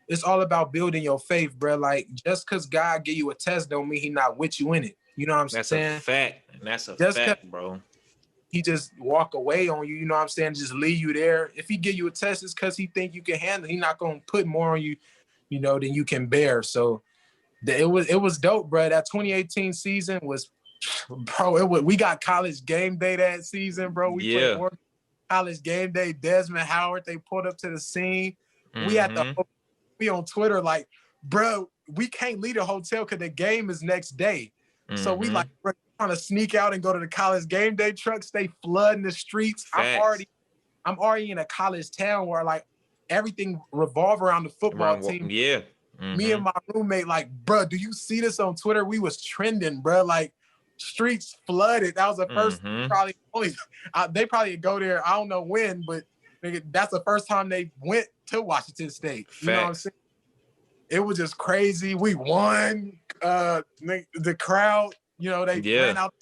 it's all about building your faith, bruh. Like, just because God give you a test don't mean he not with you in it. You know what I'm saying? That's a fact. And that's a fact, bro. He just walk away on you, you know what I'm saying? Just leave you there. If he give you a test, it's because he think you can handle it. He not going to put more on you, than you can bear. So it was dope, bro. That 2018 season was, bro, we got college game day that season, bro. We played college game day. Desmond Howard, they pulled up to the scene. We on Twitter like, bro, we can't leave the hotel because the game is next day. So we like trying to sneak out and go to the college game day trucks. They flooding the streets. Facts. I'm already in a college town where like everything revolve around the football team. Yeah. Me and my roommate, like, bro, do you see this on Twitter? We was trending, bro. Like, streets flooded. That was the first they probably go there. I don't know when, but that's the first time they went to Washington State. You know what I'm saying? It was just crazy. We won. The crowd, they ran out.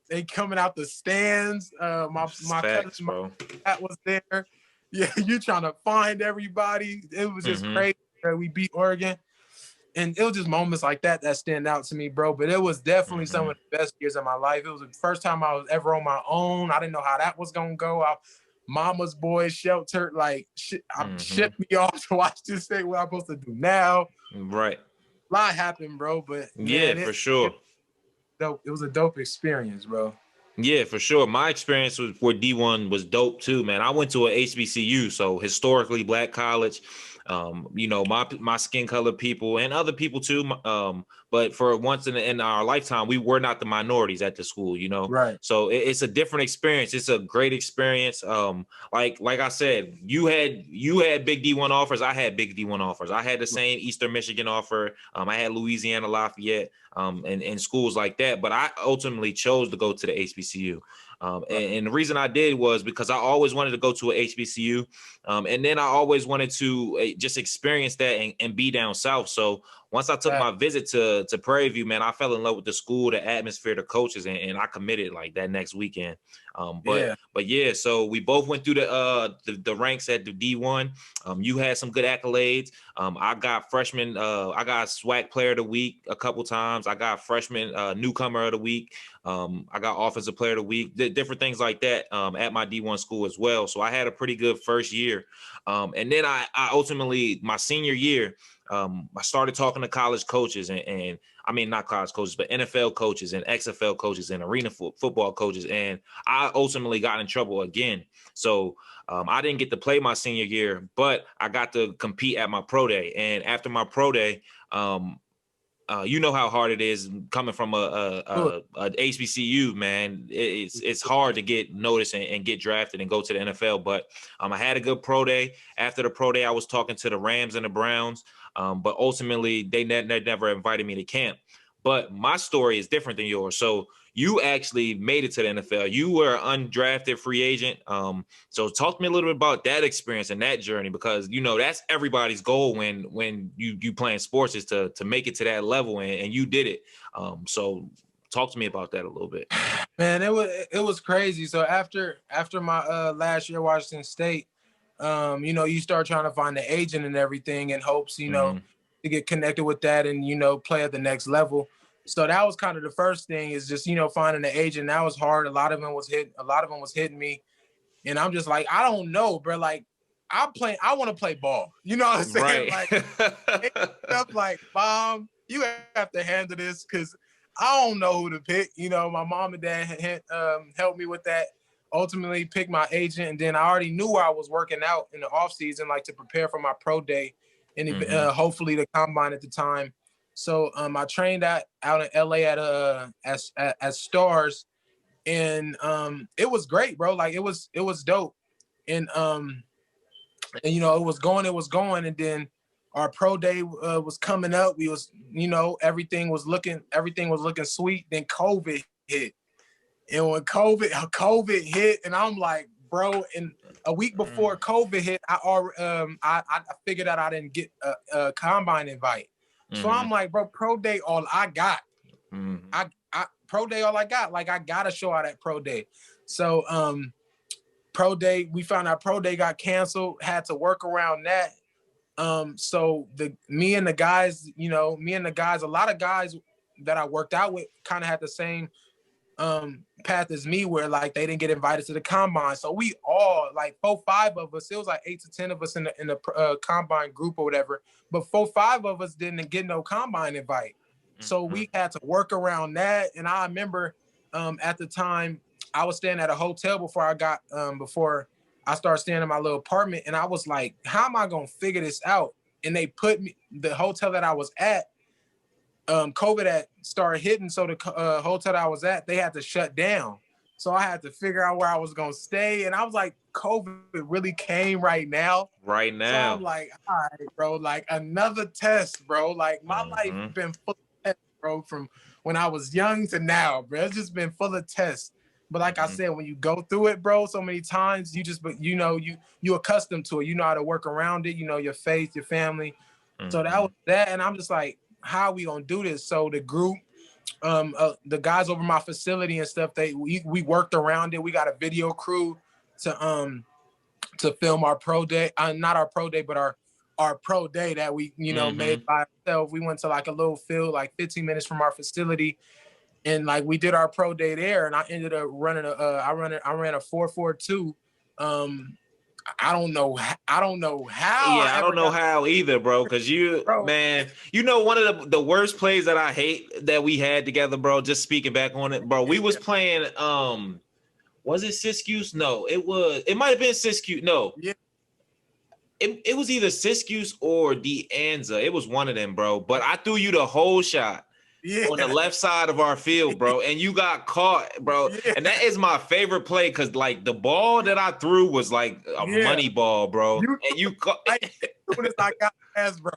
They coming out the stands. My cousin, bro, that was there. Yeah, you trying to find everybody. It was just crazy that we beat Oregon, and it was just moments like that stand out to me, bro. But it was definitely some of the best years of my life. It was the first time I was ever on my own. I didn't know how that was gonna go. Mama's boy sheltered, like, shipped me off to Washington State. What I'm supposed to do now? Right. A lot happened, bro. But for sure. It was a dope experience, bro. Yeah, for sure. My experience with D1 was dope too, man. I went to a HBCU, so historically black college. My skin color people and other people too. But for once in our lifetime, we were not the minorities at the school, Right. So it's a different experience. It's a great experience. Like I said, you had big D1 offers. I had big D1 offers. I had the same Eastern Michigan offer. I had Louisiana Lafayette, and schools like that. But I ultimately chose to go to the HBCU. And the reason I did was because I always wanted to go to a HBCU. And then I always wanted to just experience that and be down south. So once I took my visit to Prairie View, man, I fell in love with the school, the atmosphere, the coaches, and I committed like that next weekend. So we both went through the ranks at the D1. You had some good accolades. I got freshman, I got SWAC player of the week a couple times. I got freshman newcomer of the week. I got offensive player of the week, different things like that at my D1 school as well. So I had a pretty good first year. And then I ultimately, my senior year, I started talking to college coaches and I mean, not college coaches, but NFL coaches and XFL coaches and arena football coaches. And I ultimately got in trouble again. So I didn't get to play my senior year, but I got to compete at my pro day. And after my pro day, you know how hard it is coming from a HBCU, man. It's hard to get noticed and get drafted and go to the NFL. But I had a good pro day. After the pro day, I was talking to the Rams and the Browns. But ultimately, they never invited me to camp. But my story is different than yours. So you actually made it to the NFL. You were an undrafted free agent. So talk to me a little bit about that experience and that journey, because, that's everybody's goal when you playing sports is to make it to that level, and you did it. So talk to me about that a little bit. Man, it was crazy. So after my last year at Washington State, you start trying to find an agent and everything in hopes, to get connected with that and, play at the next level. So that was kind of the first thing, is just, finding an agent. That was hard. A lot of them was hitting me. And I'm just like, I don't know, bro. Like, I want to play ball. You know what I'm saying? Right. Like, stuff like, Mom, you have to handle this because I don't know who to pick. You know, my mom and dad helped me with that. Ultimately, picked my agent, and then I already knew I was working out in the off season, like to prepare for my pro day and hopefully the combine at the time. So I trained out in LA at Stars, and it was great, bro. Like it was dope, and you know, it was going, and then our pro day was coming up. We was, you know, everything was looking sweet. Then COVID hit, and when COVID hit, and I'm like, bro, and a week before COVID hit, I figured out I didn't get a combine invite. So I'm like, bro, pro day all I got. I pro day all I got. Like I gotta show out at pro day. So pro day, we found out pro day got canceled, had to work around that. So me and the guys, a lot of guys that I worked out with kind of had the same path as me, where like they didn't get invited to the combine. So we all, like 4-5 of us, it was like 8 to 10 of us in the combine group or whatever, but 4-5 of us didn't get no combine invite. So we had to work around that. And I remember at the time I was staying at a hotel before I started staying in my little apartment, and I was like, how am I gonna figure this out? And they put me, the hotel that I was at, COVID had started hitting, so the hotel that I was at, they had to shut down. So I had to figure out where I was gonna stay, and I was like, COVID really came right now. Right now. So I'm like, all right, bro, like another test, bro. Like my life been full of tests, bro, from when I was young to now, bro. It's just been full of tests. But like I said, when you go through it, bro, so many times, you accustomed to it. You know how to work around it. You know your faith, your family. So that was that, and I'm just like, how are we gonna do this? So the group, the guys over my facility and stuff, we worked around it. We got a video crew to film our pro day, not our pro day, but our pro day that we made by ourselves. We went to like a little field, like 15 minutes from our facility. And like we did our pro day there, and I ended up running I ran a 4.42. I don't know how. Yeah, I don't know how either, bro. Because man, you know, one of the worst plays that I hate that we had together, bro. Just speaking back on it, bro. We was playing. Was it Siskiyou? No, it might have been Siskiyou. No, yeah. It was either Siskiyou or De Anza. It was one of them, bro. But I threw you the whole shot. On the left side of our field, bro, and you got caught, bro. And that is my favorite play, because like the ball that I threw was like a money ball, bro. And you caught as soon as I got past, bro.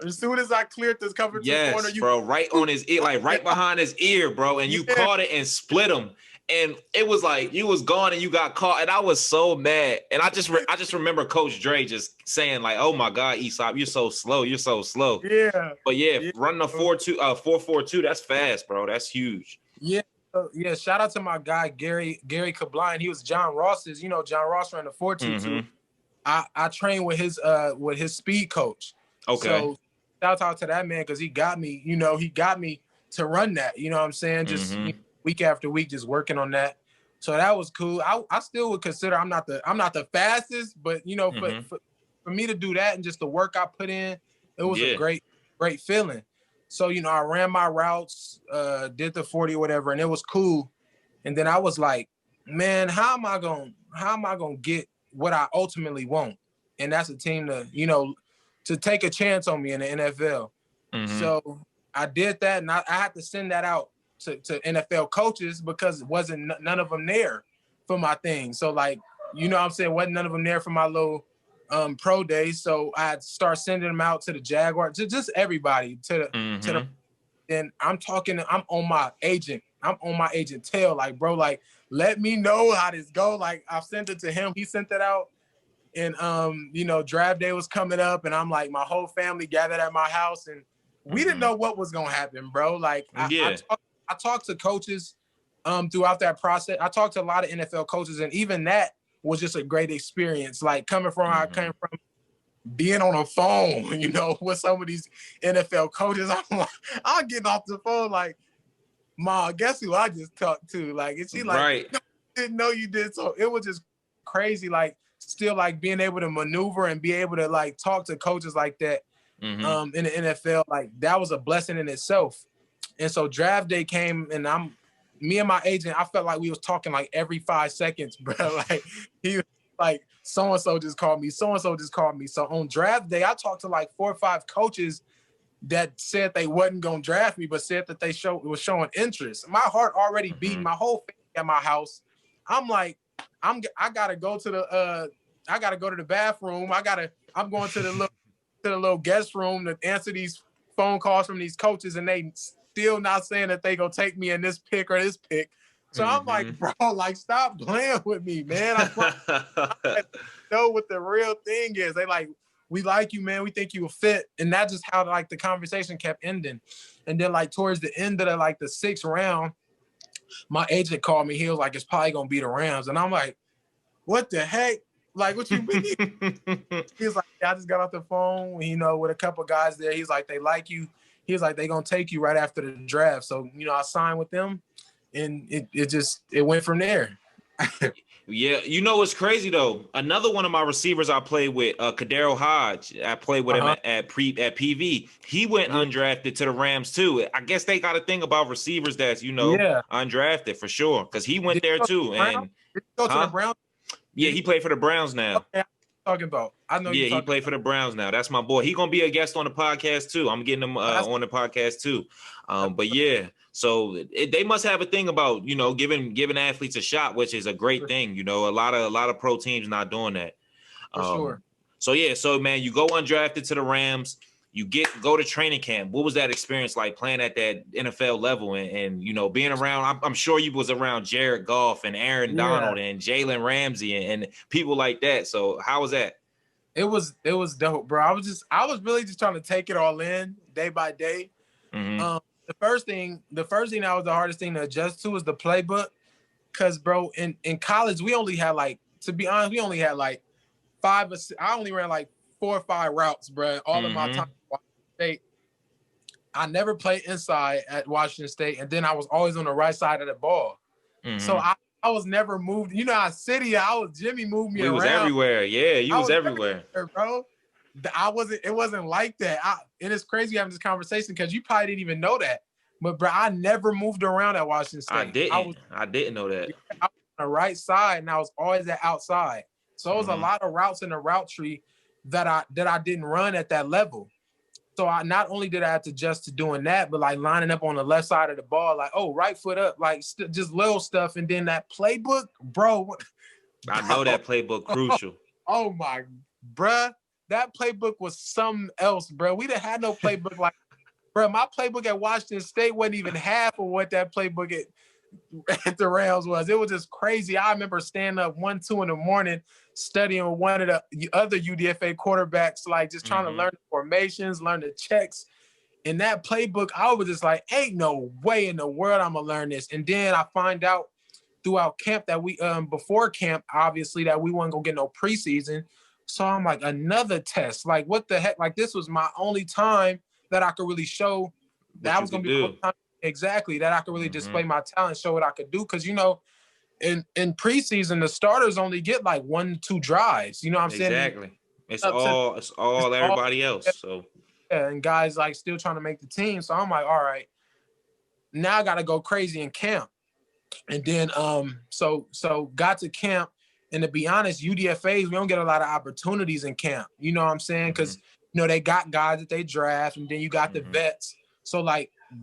As soon as I cleared this cover to corner, bro, right on his ear, like right behind his ear, bro. And you caught it and split him. And it was like you was gone and you got caught, and I was so mad. And I just remember Coach Dre just saying like, "Oh my God, Easop, you're so slow. You're so slow." Yeah. But running a 4.42, that's fast, bro. That's huge. Yeah. Shout out to my guy Gary Kabline. He was John Ross's. You know, John Ross ran the 4.22. I trained with his speed coach. Okay. So shout out to that man, because he got me. You know, he got me to run that. You know what I'm saying? Just week after week, just working on that. So that was cool. I still would consider I'm not the fastest, but you know, for me to do that and just the work I put in, it was a great feeling. So, you know, I ran my routes, did the 40 or whatever, and it was cool. And then I was like, man, how am I gonna get what I ultimately want? And that's a team to take a chance on me in the NFL. So I did that, and I had to send that out to NFL coaches, because it wasn't none of them there for my thing. So like, you know what I'm saying, wasn't none of them there for my little pro day. So I had to start sending them out to the Jaguars, to just everybody, to the. Then I'm on my agent tail, like, bro, like, let me know how this go. Like, I sent it to him, he sent it out, and you know, draft day was coming up, and I'm like, my whole family gathered at my house, and we didn't know what was gonna happen, bro. Like, I talked to coaches throughout that process. I talked to a lot of NFL coaches, and even that was just a great experience. Like, coming from where I came from, being on a phone, you know, with some of these NFL coaches, I'm getting off the phone like, Ma, guess who I just talked to? Like, and she like, no, didn't know you did. So it was just crazy. Like, still like being able to maneuver and be able to like talk to coaches like that in the NFL, like that was a blessing in itself. And so draft day came, and me and my agent, I felt like we was talking like every 5 seconds, bro. Like he was like, so-and-so just called me, so-and-so just called me. So on draft day, I talked to like 4 or 5 coaches that said they wasn't gonna draft me, but said that they was showing interest. My heart already beat, my whole family at my house. I'm like, I gotta go to the bathroom. I'm going to the little guest room to answer these phone calls from these coaches, and they still not saying that they gonna take me in this pick or this pick. So I'm like, bro, like stop playing with me, man. I'm like, I know what the real thing is. They like, we like you, man. We think you will fit. And that's just how like the conversation kept ending. And then like towards the end of the 6th round, my agent called me. He was like, it's probably gonna be the Rams. And I'm like, what the heck? Like, what you mean? He's like, yeah, I just got off the phone, with a couple guys there. He's like, they like you. He was like, they gonna take you right after the draft. So, I signed with them, and it went from there. Yeah, what's crazy though? Another one of my receivers I played with, Kadero Hodge. I played with him at PV. He went undrafted to the Rams too. I guess they got a thing about receivers that's undrafted for sure, because he went there too. And did he go to the Browns? Yeah, he played for the Browns now. Okay, talking about. I know. Yeah, he played for the Browns now. That's my boy. He gonna be a guest on the podcast too. I'm getting him on the podcast too. But yeah, so they must have a thing about giving athletes a shot, which is a great thing. A lot of pro teams not doing that. For sure. So yeah, so man, you go undrafted to the Rams. You go to training camp. What was that experience like playing at that NFL level and being around? I'm sure you was around Jared Goff and Aaron Donald and Jalen Ramsey and people like that. So how was that? It was dope, bro. I was really just trying to take it all in day by day. The first thing that was the hardest thing to adjust to was the playbook, because bro, in college we only had to be honest, we only had 5 or 6. I only ran 4 or 5 routes, bro. All of my time at Washington State. I never played inside at Washington State, and then I was always on the right side of the ball. So I was never moved. How city Jimmy moved me around. We was everywhere. Yeah, you was everywhere, bro. It wasn't like that. And it's crazy having this conversation because you probably didn't even know that. But bro, I never moved around at Washington State. I didn't know that. I was on the right side, and I was always at outside. So it was a lot of routes in the route tree that I didn't run at that level. So I not only did I have to adjust to doing that, but lining up on the left side of the ball, right foot up, just little stuff. And then that playbook, bro. I know that playbook crucial. Oh my, bruh. That playbook was something else, bro. We didn't have no playbook bro, my playbook at Washington State wasn't even half of what that playbook at the Rams was. It was just crazy. I remember standing up 1, 2 in the morning studying with one of the other UDFA quarterbacks, just trying to learn the formations, learn the checks. In that playbook, I was just like, ain't no way in the world I'm gonna learn this. And then I find out throughout camp that we before camp, obviously, that we weren't gonna get no preseason. So I'm like, another test. What the heck? This was my only time that I could really show that I was gonna be exactly that I could really display my talent, show what I could do. Because in preseason, the starters only get 1, 2 drives. You know what I'm saying? Exactly. It's all everybody else. So yeah, and guys still trying to make the team. So I'm like, all right, now I gotta go crazy in camp. And then so got to camp. And to be honest, UDFAs, we don't get a lot of opportunities in camp. You know what I'm saying? Because they got guys that they draft, and then you got the vets. So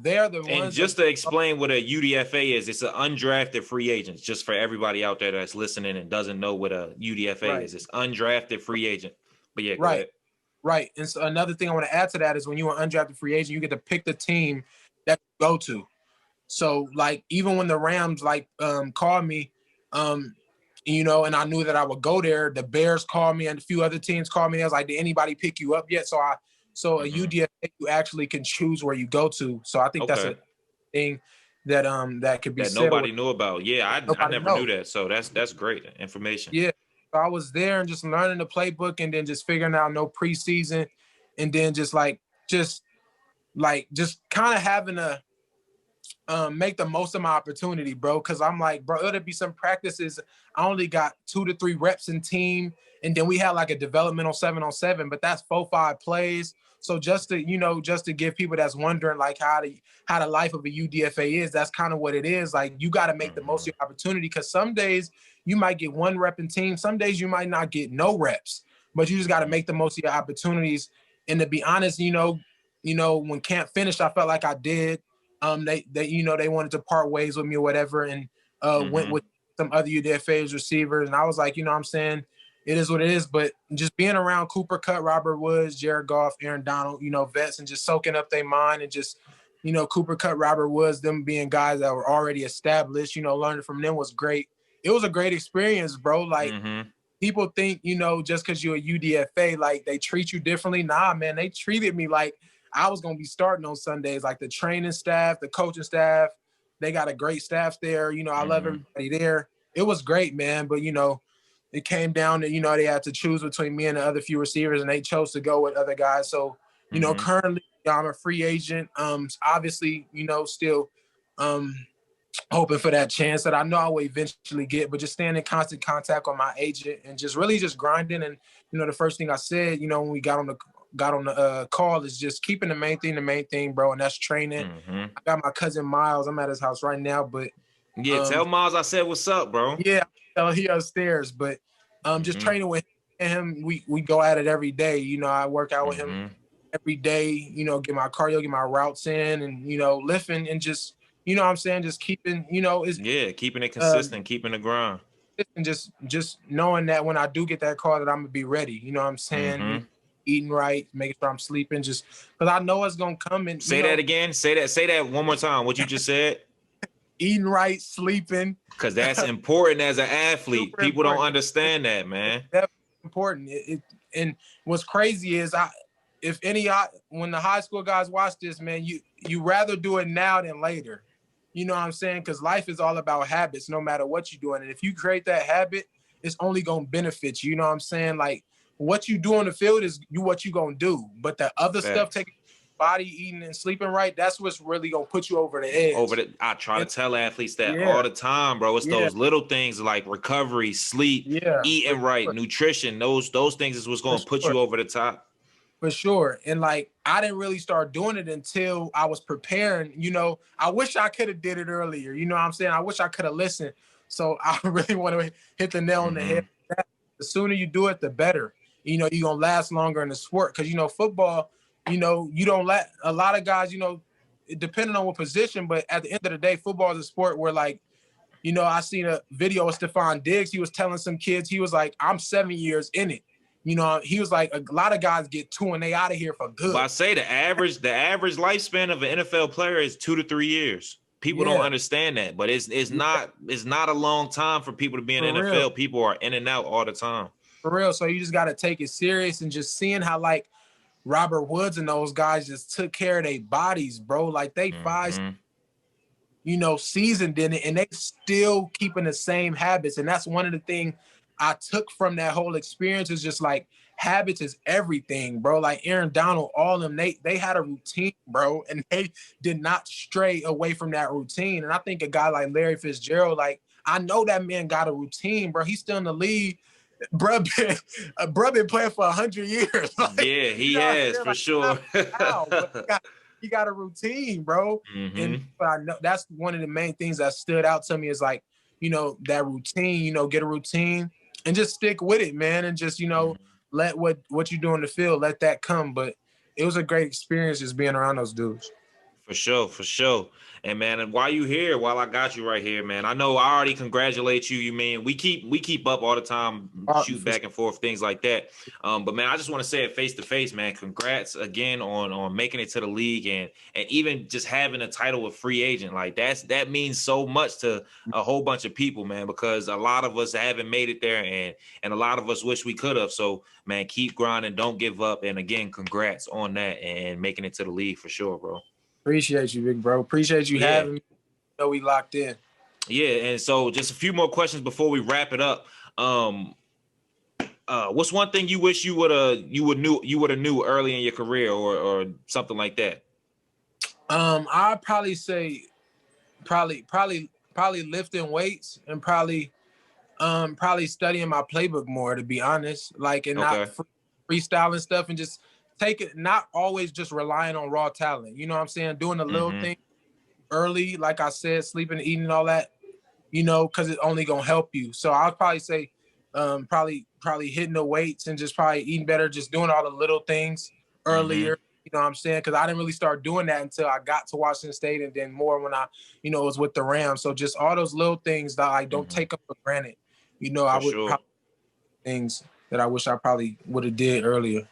they're the ones. And just to explain what a UDFA is, it's an undrafted free agent. Just for everybody out there that's listening and doesn't know what a UDFA is, it's undrafted free agent. But yeah, go ahead. Right. And so another thing I want to add to that is when you're an undrafted free agent, you get to pick the team that you go to. So even when the Rams called me, and I knew that I would go there, the Bears called me and a few other teams called me. I was like, did anybody pick you up yet? So a UDFA, you actually can choose where you go to. So I think that's a thing that could be that nobody knew about. Yeah, I never knew that. So that's great information. Yeah. So I was there and just learning the playbook, and then just figuring out no preseason, and then just kind of having make the most of my opportunity, bro. Cause I'm like, bro, it'll be some practices. I only got 2 to 3 reps in team. And then we had like a developmental 7-on-7, but that's 4-5 plays. So just to, just to give people that's wondering like how the life of a UDFA is, that's kind of what it is. Like you got to make the most of your opportunity. Cause some days you might get 1 rep in team. Some days you might not get no reps, but you just got to make the most of your opportunities. And to be honest, when camp finished, I felt like I did. They wanted to part ways with me or whatever, and went with some other UDFA's receivers. And I was like, what I'm saying, it is what it is. But just being around Cooper Kupp, Robert Woods, Jared Goff, Aaron Donald, vets, and just soaking up their mind, and just, Cooper Kupp, Robert Woods, them being guys that were already established, learning from them was great. It was a great experience, bro. Like people think, just because you're a UDFA, like they treat you differently. Nah, man, they treated me like I was going to be starting on Sundays. Like the training staff, the coaching staff, they got a great staff there. I love everybody there. It was great, man. But, it came down to, they had to choose between me and the other few receivers, and they chose to go with other guys. So, currently I'm a free agent. Obviously, still hoping for that chance that I know I will eventually get, but just staying in constant contact with my agent and just really just grinding. And, the first thing I said, when we got on the call is just keeping the main thing, bro. And that's training. I got my cousin Miles. I'm at his house right now, but tell Miles I said what's up, bro. Yeah, he upstairs, but just training with him. We go at it every day. I work out with him every day. Get my cardio, get my routes in, and lifting, and just what I'm saying, just keeping keeping it consistent, keeping the grind, and just knowing that when I do get that call that I'm gonna be ready. What I'm saying. Eating right, making sure I'm sleeping, just because I know it's gonna come. And say that again. Say that one more time. What you just said. Eating right, sleeping. Because that's important as an athlete. People don't understand that, man. That's important. And what's crazy is when the high school guys watch this, man, you rather do it now than later. You know what I'm saying? Because life is all about habits, no matter what you're doing. And if you create that habit, it's only gonna benefit you. You know what I'm saying? Like, what you do on the field is what you gonna do, but the other stuff, taking body, eating and sleeping right, that's what's really gonna put you over the edge. I try to tell athletes that all the time, bro. It's those little things like recovery, sleep, eating right, nutrition. Those things is what's gonna put you over the top. For sure. And like I didn't really start doing it until I was preparing. I wish I could have did it earlier. You know what I'm saying? I wish I could have listened. So I really want to hit the nail on the head. The sooner you do it, the better. You're going to last longer in the sport. Because, football, you don't let a lot of guys, depending on what position, but at the end of the day, football is a sport where, like, I seen a video of Stephon Diggs. He was telling some kids, he was like, I'm 7 years in it. He was like, a lot of guys get 2 and they out of here for good. But I say the average lifespan of an NFL player is 2 to 3 years. People don't understand that, but it's not a long time for people to be in the NFL. Real. People are in and out all the time. For real. So you just got to take it serious, and just seeing how like Robert Woods and those guys just took care of their bodies, bro. Like they 5, seasoned in it, and they still keeping the same habits. And that's one of the things I took from that whole experience is just like habits is everything, bro. Like Aaron Donald, all of them, they had a routine, bro, and they did not stray away from that routine. And I think a guy like Larry Fitzgerald, like I know that man got a routine, bro. He's still in the league. Bro been playing for 100 years. Like, yeah, he has for sure. He got a routine, bro. But I know that's one of the main things that stood out to me is like, that routine. Get a routine and just stick with it, man. And just let what you do in the field, let that come. But it was a great experience just being around those dudes. For sure. And man, and while you here, while I got you right here, man, I know I already congratulate you. You mean we keep up all the time, shoot back and forth, things like that. But man, I just want to say it face to face, man. Congrats again on making it to the league and even just having a title of free agent. Like that means so much to a whole bunch of people, man, because a lot of us haven't made it there and a lot of us wish we could have. So man, keep grinding, don't give up. And again, congrats on that and making it to the league for sure, bro. Appreciate you, big bro. Appreciate you having me. We locked in. Yeah, and so just a few more questions before we wrap it up. What's one thing you wish you would have knew early in your career or something like that? I'd probably say probably lifting weights and probably studying my playbook more, to be honest, like, and not Okay. freestyling stuff, and just take it, not always just relying on raw talent. You know what I'm saying? Doing the little thing early, like I said, sleeping, eating, all that, because it's only gonna help you. So I'll probably say, probably hitting the weights and just probably eating better, just doing all the little things earlier. You know what I'm saying? Because I didn't really start doing that until I got to Washington State, and then more when I, was with the Rams. So just all those little things that I don't take them for granted. I For would sure. probably things that I wish I probably would have did earlier.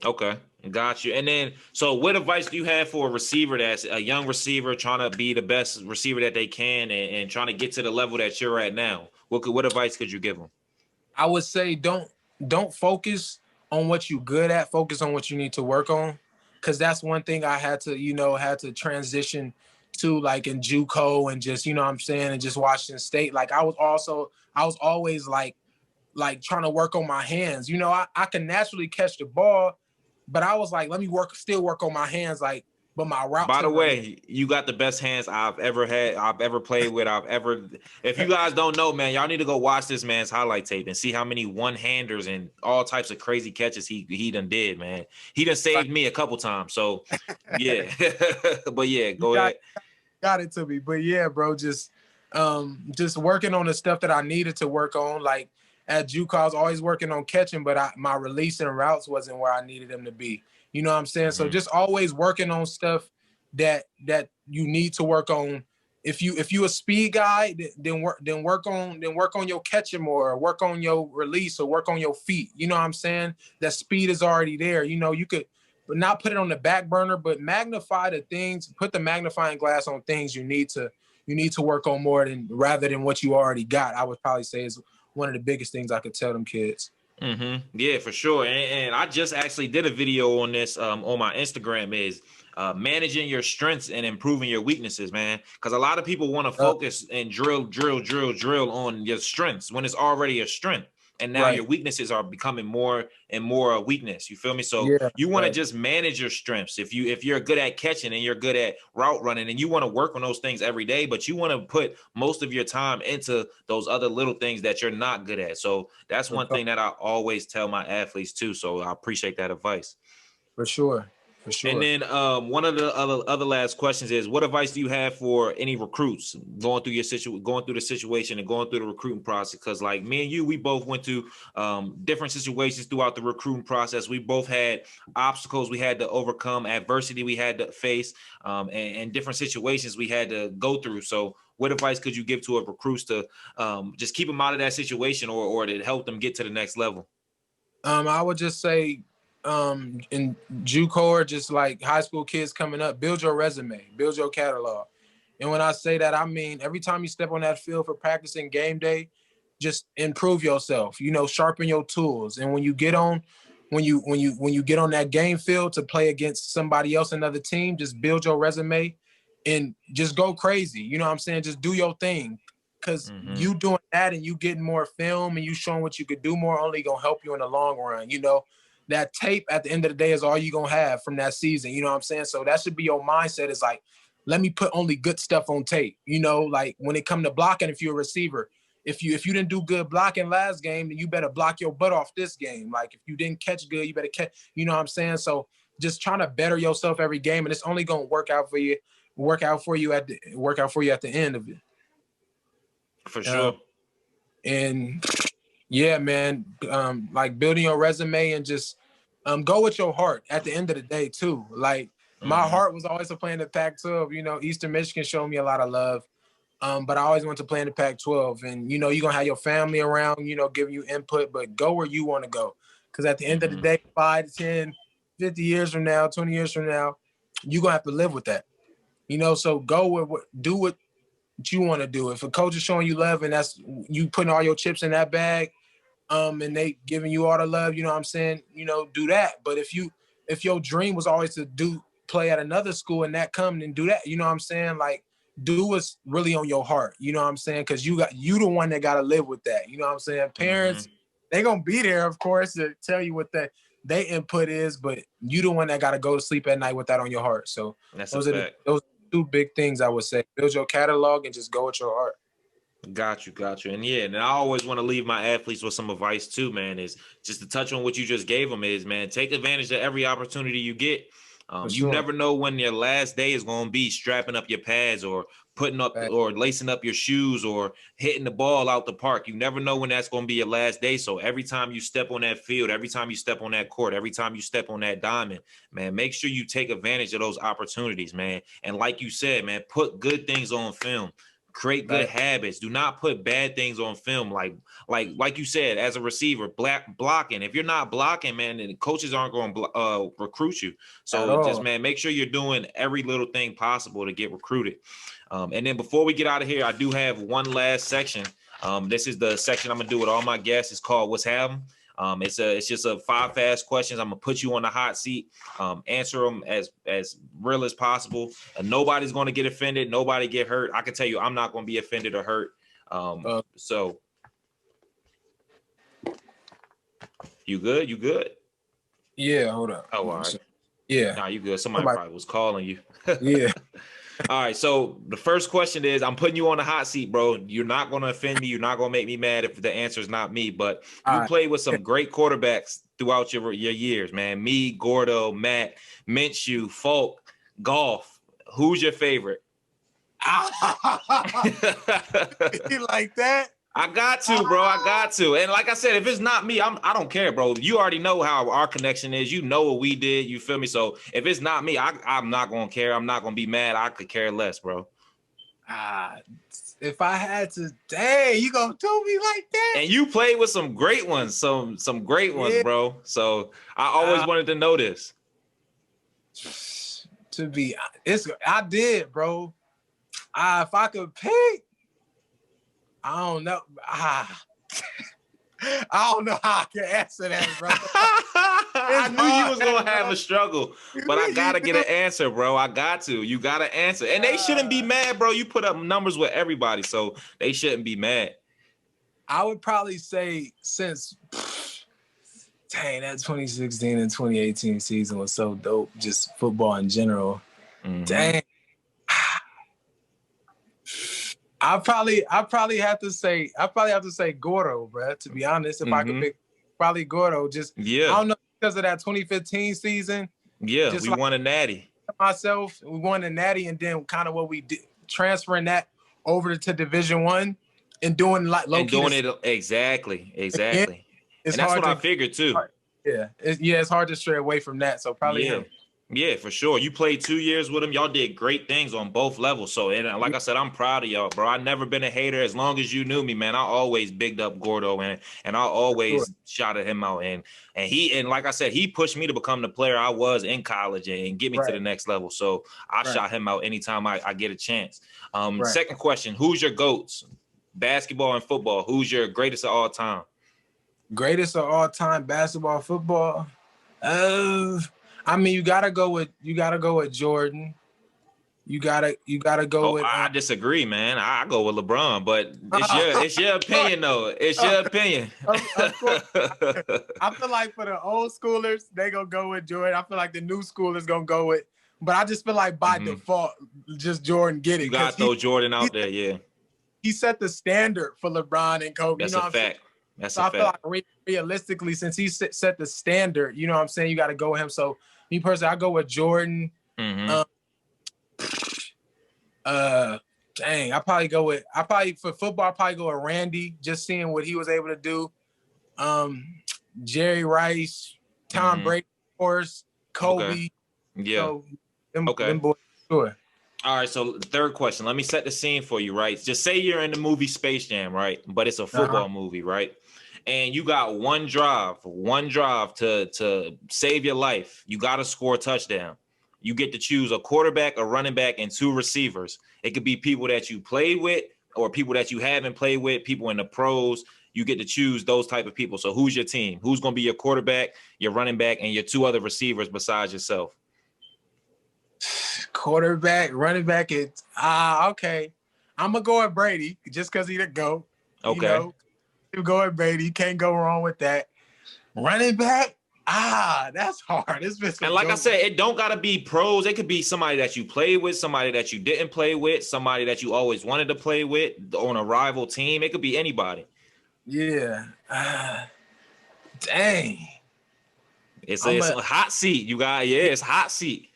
Okay, got you. And then, so what advice do you have for a receiver that's a young receiver trying to be the best receiver that they can, and trying to get to the level that you're at now? What advice could you give them? I would say don't focus on what you're good at. Focus on what you need to work on, because that's one thing I had to transition to, like in JUCO, and just what I'm saying, and just Washington State. Like I was always like trying to work on my hands. I can naturally catch the ball, but I was like, let me still work on my hands, like, but my routes. By the way, you got the best hands I've ever had, I've ever played with, if you guys don't know, man, y'all need to go watch this man's highlight tape and see how many one-handers and all types of crazy catches he done did, man. He done saved me a couple times. So yeah. But yeah, go ahead. Got it to me. But yeah, bro, just working on the stuff that I needed to work on. Like at JUCO, I was always working on catching, but my release and routes wasn't where I needed them to be. You know what I'm saying? So just always working on stuff that you need to work on. If you a speed guy, then work on your catching more, or work on your release, or work on your feet. You know what I'm saying? That speed is already there. You could not put it on the back burner, but magnify the things, put the magnifying glass on things you need to work on more rather than what you already got. I would probably say is one of the biggest things I could tell them kids. Yeah, for sure. And I just actually did a video on this on my Instagram, is managing your strengths and improving your weaknesses, man. Because a lot of people want to focus and drill on your strengths when it's already a strength. And now your weaknesses are becoming more and more a weakness. You feel me? So you want to just manage your strengths. If you're good at catching and you're good at route running, and you want to work on those things every day, but you want to put most of your time into those other little things that you're not good at. So that's one thing that I always tell my athletes too. So I appreciate that advice. For sure. Sure. And then one of the other last questions is, what advice do you have for any recruits going through the situation and going through the recruiting process? Because like me and you, we both went through different situations throughout the recruiting process. We both had obstacles we had to overcome, adversity we had to face, and different situations we had to go through. So what advice could you give to a recruits to just keep them out of that situation, or to help them get to the next level? I would just say, in JUCO, or just like high school kids coming up, build your resume, build your catalog. And when I say that, I mean every time you step on that field for practicing game day, just improve yourself. Sharpen your tools. And when you get on that game field to play against somebody else, another team, just build your resume and just go crazy. You know what I'm saying? Just do your thing. Because you doing that and you getting more film and you showing what you could do more, only gonna help you in the long run. That tape at the end of the day is all you gonna have from that season. You know what I'm saying? So that should be your mindset. Is like, let me put only good stuff on tape. Like when it come to blocking, if you're a receiver, if you didn't do good blocking last game, then you better block your butt off this game. Like if you didn't catch good, you better catch. You know what I'm saying? So just trying to better yourself every game, and it's only gonna work out for you at the end of it. For sure. And yeah, man, like building your resume and just go with your heart at the end of the day too. Like my heart was always to play in the Pac-12. Eastern Michigan showed me a lot of love, but I always want to play in the Pac-12. And you're gonna have your family around, giving you input, but go where you want to go. Because at the end of the day, 5 to 10, 50 years from now, 20 years from now, you're gonna have to live with that. So go do what you want to do. If a coach is showing you love and that's you putting all your chips in that bag, and they giving you all the love, you know what I'm saying, do that. But if your dream was always to play at another school and that come and do that, you know what I'm saying? Like do what's really on your heart, you know what I'm saying? Because you the one that gotta live with that. You know what I'm saying? Parents, they gonna be there, of course, to tell you what their input is, but you the one that gotta go to sleep at night with that on your heart. So that's those a are fact. those two big things I would say. Build your catalog and just go with your heart. Got you. And yeah, and I always want to leave my athletes with some advice too, man, is just to touch on what you just gave them is, man, take advantage of every opportunity you get. You never know when your last day is going to be strapping up your pads or putting up or lacing up your shoes or hitting the ball out the park. You never know when that's going to be your last day. So every time you step on that field, every time you step on that court, every time you step on that diamond, man, make sure you take advantage of those opportunities, man. And like you said, man, put good things on film. Create good habits. Do not put bad things on film. Like you said, as a receiver, blocking. If you're not blocking, man, then coaches aren't going to recruit you. So just, man, make sure you're doing every little thing possible to get recruited. And then before we get out of here, I do have one last section. This is the section I'm gonna do with all my guests. It's called What's Happening. It's just a 5 fast questions. I'm gonna put you on the hot seat. Answer them as real as possible. Nobody's gonna get offended. Nobody get hurt. I can tell you, I'm not gonna be offended or hurt. So you good? You good? Yeah. Hold up. Oh, all right. Yeah. Nah, you good. Somebody probably was calling you. Yeah. All right, so the first question is, I'm putting you on the hot seat, bro. You're not going to offend me. You're not going to make me mad if the answer is not me, but you played with some great quarterbacks throughout your years, man. Me, Gordo, Matt, Minshew, Folk, Goff. Who's your favorite? You like that? I got to, bro. I got to. And like I said, if it's not me, I don't care, bro. You already know how our connection is. You know what we did. You feel me? So if it's not me, I'm not going to care. I'm not going to be mad. I could care less, bro. If I had to, dang, you going to do me like that? And you played with some great ones, some great ones, bro. So I always wanted to know this. I did, bro. If I could pick, I don't know. I don't know how I can answer that, bro. I knew you was gonna have a struggle, but I gotta get an answer, bro. I got to. You gotta answer, and they shouldn't be mad, bro. You put up numbers with everybody, so they shouldn't be mad. I would probably say since, dang, that 2016 and 2018 season was so dope. Just football in general. Mm-hmm. Dang. I probably have to say Gordo, bro. To be honest, if I could pick, probably Gordo. Just I don't know, because of that 2015 season. Yeah, we won a natty. We won a natty, and then kind of what we did, transferring that over to Division I and doing it exactly. And that's what I figured too. It's hard to stray away from that. So probably him. Yeah, for sure. You played 2 years with him. Y'all did great things on both levels. So, and like I said, I'm proud of y'all, bro. I never been a hater. As long as you knew me, man, I always bigged up Gordo and I always shouted him out. And like I said, he pushed me to become the player I was in college and get me to the next level. So I shout him out anytime I get a chance. Second question: who's your GOATs? Basketball and football. Who's your greatest of all time? Greatest of all time, basketball, football. I mean, you gotta go with Jordan. You gotta go with. I disagree, man. I go with LeBron, but it's your opinion, though. It's your opinion. Of course. I feel like for the old schoolers, they gonna go with Jordan. I feel like the new schoolers gonna go with. But I just feel like by default, just Jordan get it. You gotta throw Jordan out there, yeah. He set the standard for LeBron and Kobe. That's a fact. That's a fact. I feel like realistically, since he set the standard, you know what I'm saying, you got to go with him. So me personally, I go with Jordan. Dang, for football, I probably go with Randy, just seeing what he was able to do. Jerry Rice, Tom Brady, of course, Kobe. Okay. Yeah. So, them boys, sure. All right, so the third question. Let me set the scene for you, right? Just say you're in the movie Space Jam, right? But it's a football movie, right? And you got one drive to save your life. You got to score a touchdown. You get to choose a quarterback, a running back, and 2 receivers. It could be people that you played with or people that you haven't played with, people in the pros. You get to choose those type of people. So who's your team? Who's going to be your quarterback, your running back, and your 2 other receivers besides yourself? Quarterback, running back, okay. I'm gonna go with Brady just because he's the GOAT. Okay. You go with Brady. You can't go wrong with that. Running back, That's hard. It's been And like I said, it don't gotta be pros. It could be somebody that you play with, somebody that you didn't play with, somebody that you always wanted to play with on a rival team. It could be anybody. Yeah. Dang. It's a hot seat. You got it's hot seat.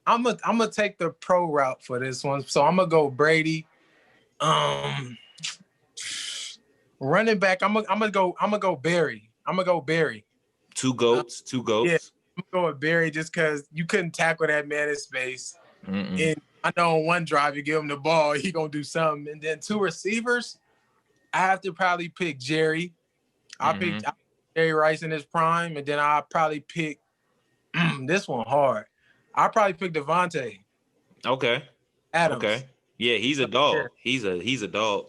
I'm gonna take the pro route for this one. So I'm gonna go Brady. Running back, I'm gonna go Barry. I'm gonna go Barry. Two goats. Yeah, I'm gonna go with Barry just because you couldn't tackle that man in space. And I know on one drive you give him the ball, he gonna do something. And then two receivers, I have to probably pick Jerry. I picked Jerry Rice in his prime, and then I'll probably pick this one hard. I'll probably pick Devontae. Okay. Adams. Okay. Yeah, he's a dog. He's a dog.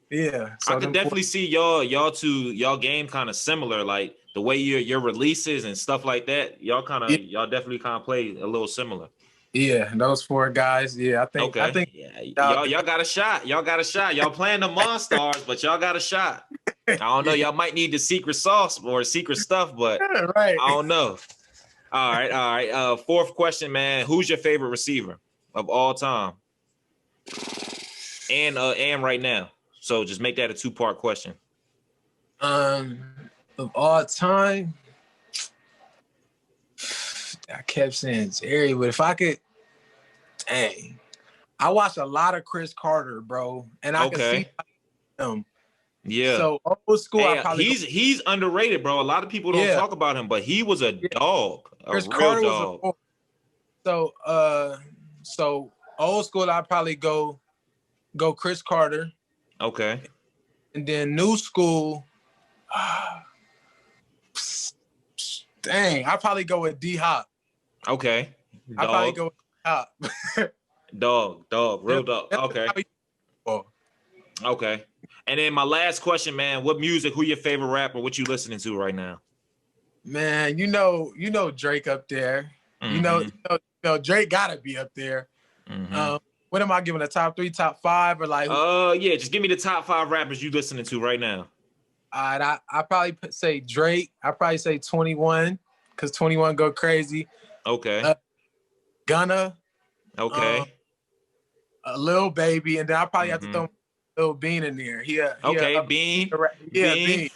Yeah. So I could definitely see y'all game kind of similar, like the way your releases and stuff like that. Y'all definitely kind of play a little similar. Yeah, those four guys. Yeah, I think y'all got a shot. Y'all got a shot. Y'all playing the Monstars, but y'all got a shot. I don't know. Y'all might need the secret sauce or secret stuff, but right. I don't know. All right. Fourth question, man. Who's your favorite receiver of all time? And right now. So just make that a 2-part question. Of all time, I kept saying Jerry, but if I could, dang, I watch a lot of Chris Carter, bro, and I can see him. Yeah. So old school, he's underrated, bro. A lot of people don't talk about him, but he was a dog, Chris real Carter dog. So old school, I'd probably go Chris Carter. Okay. And then new school, dang, I'd probably go with D-Hop. Okay. I'd probably go with D-Hop. Dog, real dog. Okay. Okay. And then my last question, man, what music, who your favorite rapper, what you listening to right now? Man, you know Drake up there. You know Drake gotta be up there. What am I giving, a top 3, top 5, or like? Yeah, just give me the top 5 rappers you listening to right now. All right, I probably say Drake. I probably say 21 because 21 go crazy. Okay. Gunna. Okay. A Lil Baby, and then I probably have to throw Lil Bean in there. Bean. Bean.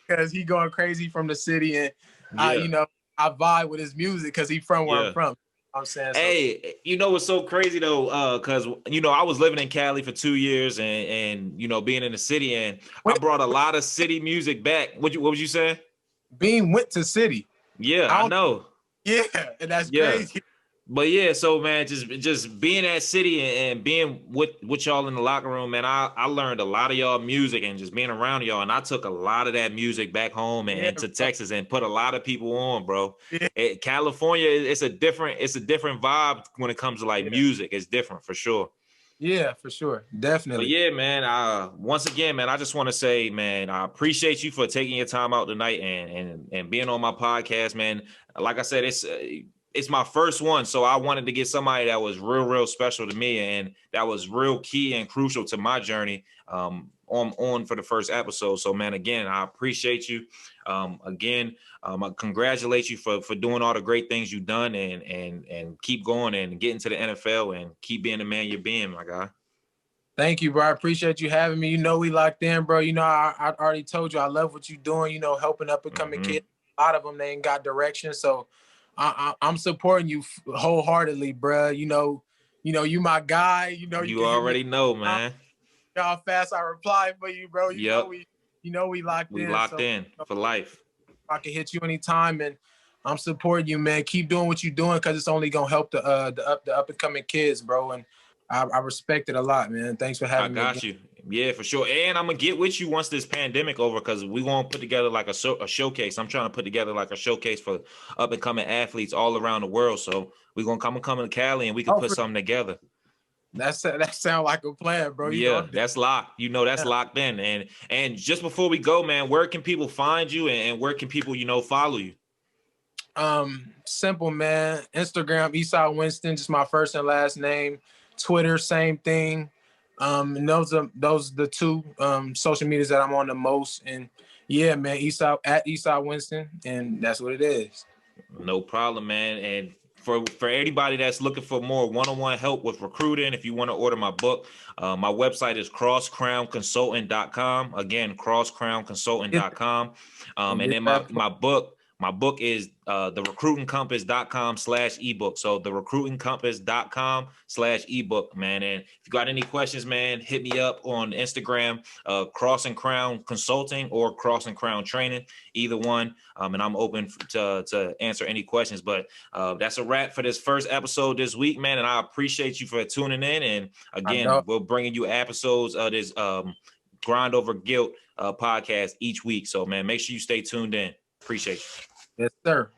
Because he going crazy from the city, and I vibe with his music because he from where I'm from. I'm saying. Hey, you know what's so crazy though? Because I was living in Cali for 2 years, and being in the city, and I brought a lot of city music back. What would you say? Bean went to city. Yeah, I know. Yeah, and that's crazy. But yeah, so man, just being at city and being with y'all in the locker room, man, I learned a lot of y'all music and just being around y'all, and I took a lot of that music back home and to Texas and put a lot of people on, bro. Yeah. California, it's a different vibe when it comes to like music. It's different for sure. Yeah, for sure, definitely. But yeah, man. Once again, man, I just want to say, man, I appreciate you for taking your time out tonight and being on my podcast, man. Like I said, it's my first one, so I wanted to get somebody that was real special to me and that was real key and crucial to my journey on for the first episode. So, man, again, I appreciate you. I congratulate you for doing all the great things you've done and keep going and get into the NFL and keep being the man you're being, my guy. Thank you, bro. I appreciate you having me. We locked in, bro. I already told you I love what you're doing, helping up and coming kids. A lot of them, they ain't got direction, so I'm supporting you wholeheartedly, bro. You my guy. You already know, man. How fast I reply for you, bro. We locked in. We locked in for life. I can hit you anytime, and I'm supporting you, man. Keep doing what you're doing because it's only gonna help the up and coming kids, bro. And I respect it a lot, man. Thanks for having me. I got you. Yeah, for sure. And I'm gonna get with you once this pandemic over because we gonna put together like a showcase. I'm trying to put together like a showcase for up and coming athletes all around the world. So we're gonna come to Cali and we can put something together. That sounds like a plan, bro. That's locked. That's locked in. And just before we go, man, where can people find you and where can people follow you? Simple, man. Instagram, Easop Winston, just my first and last name. Twitter, same thing. And those are the two social medias that I'm on the most. And Yeah, man. Easop at Easop Winston, and that's what it is. No problem, man. And for anybody that's looking for more one-on-one help with recruiting, if you want to order my book, my website is crosscrownconsultant.com. Again, crosscrownconsultant.com. And then my book is the recruitingcompass.com/ebook. So the recruitingcompass.com/ebook, man. And if you got any questions, man, hit me up on Instagram, Cross and Crown Consulting or Cross and Crown Training, either one. And I'm open to answer any questions. But that's a wrap for this first episode this week, man. And I appreciate you for tuning in. And again, we're bringing you episodes of this Grind Over Guilt podcast each week. So, man, make sure you stay tuned in. Appreciate you. Yes, sir.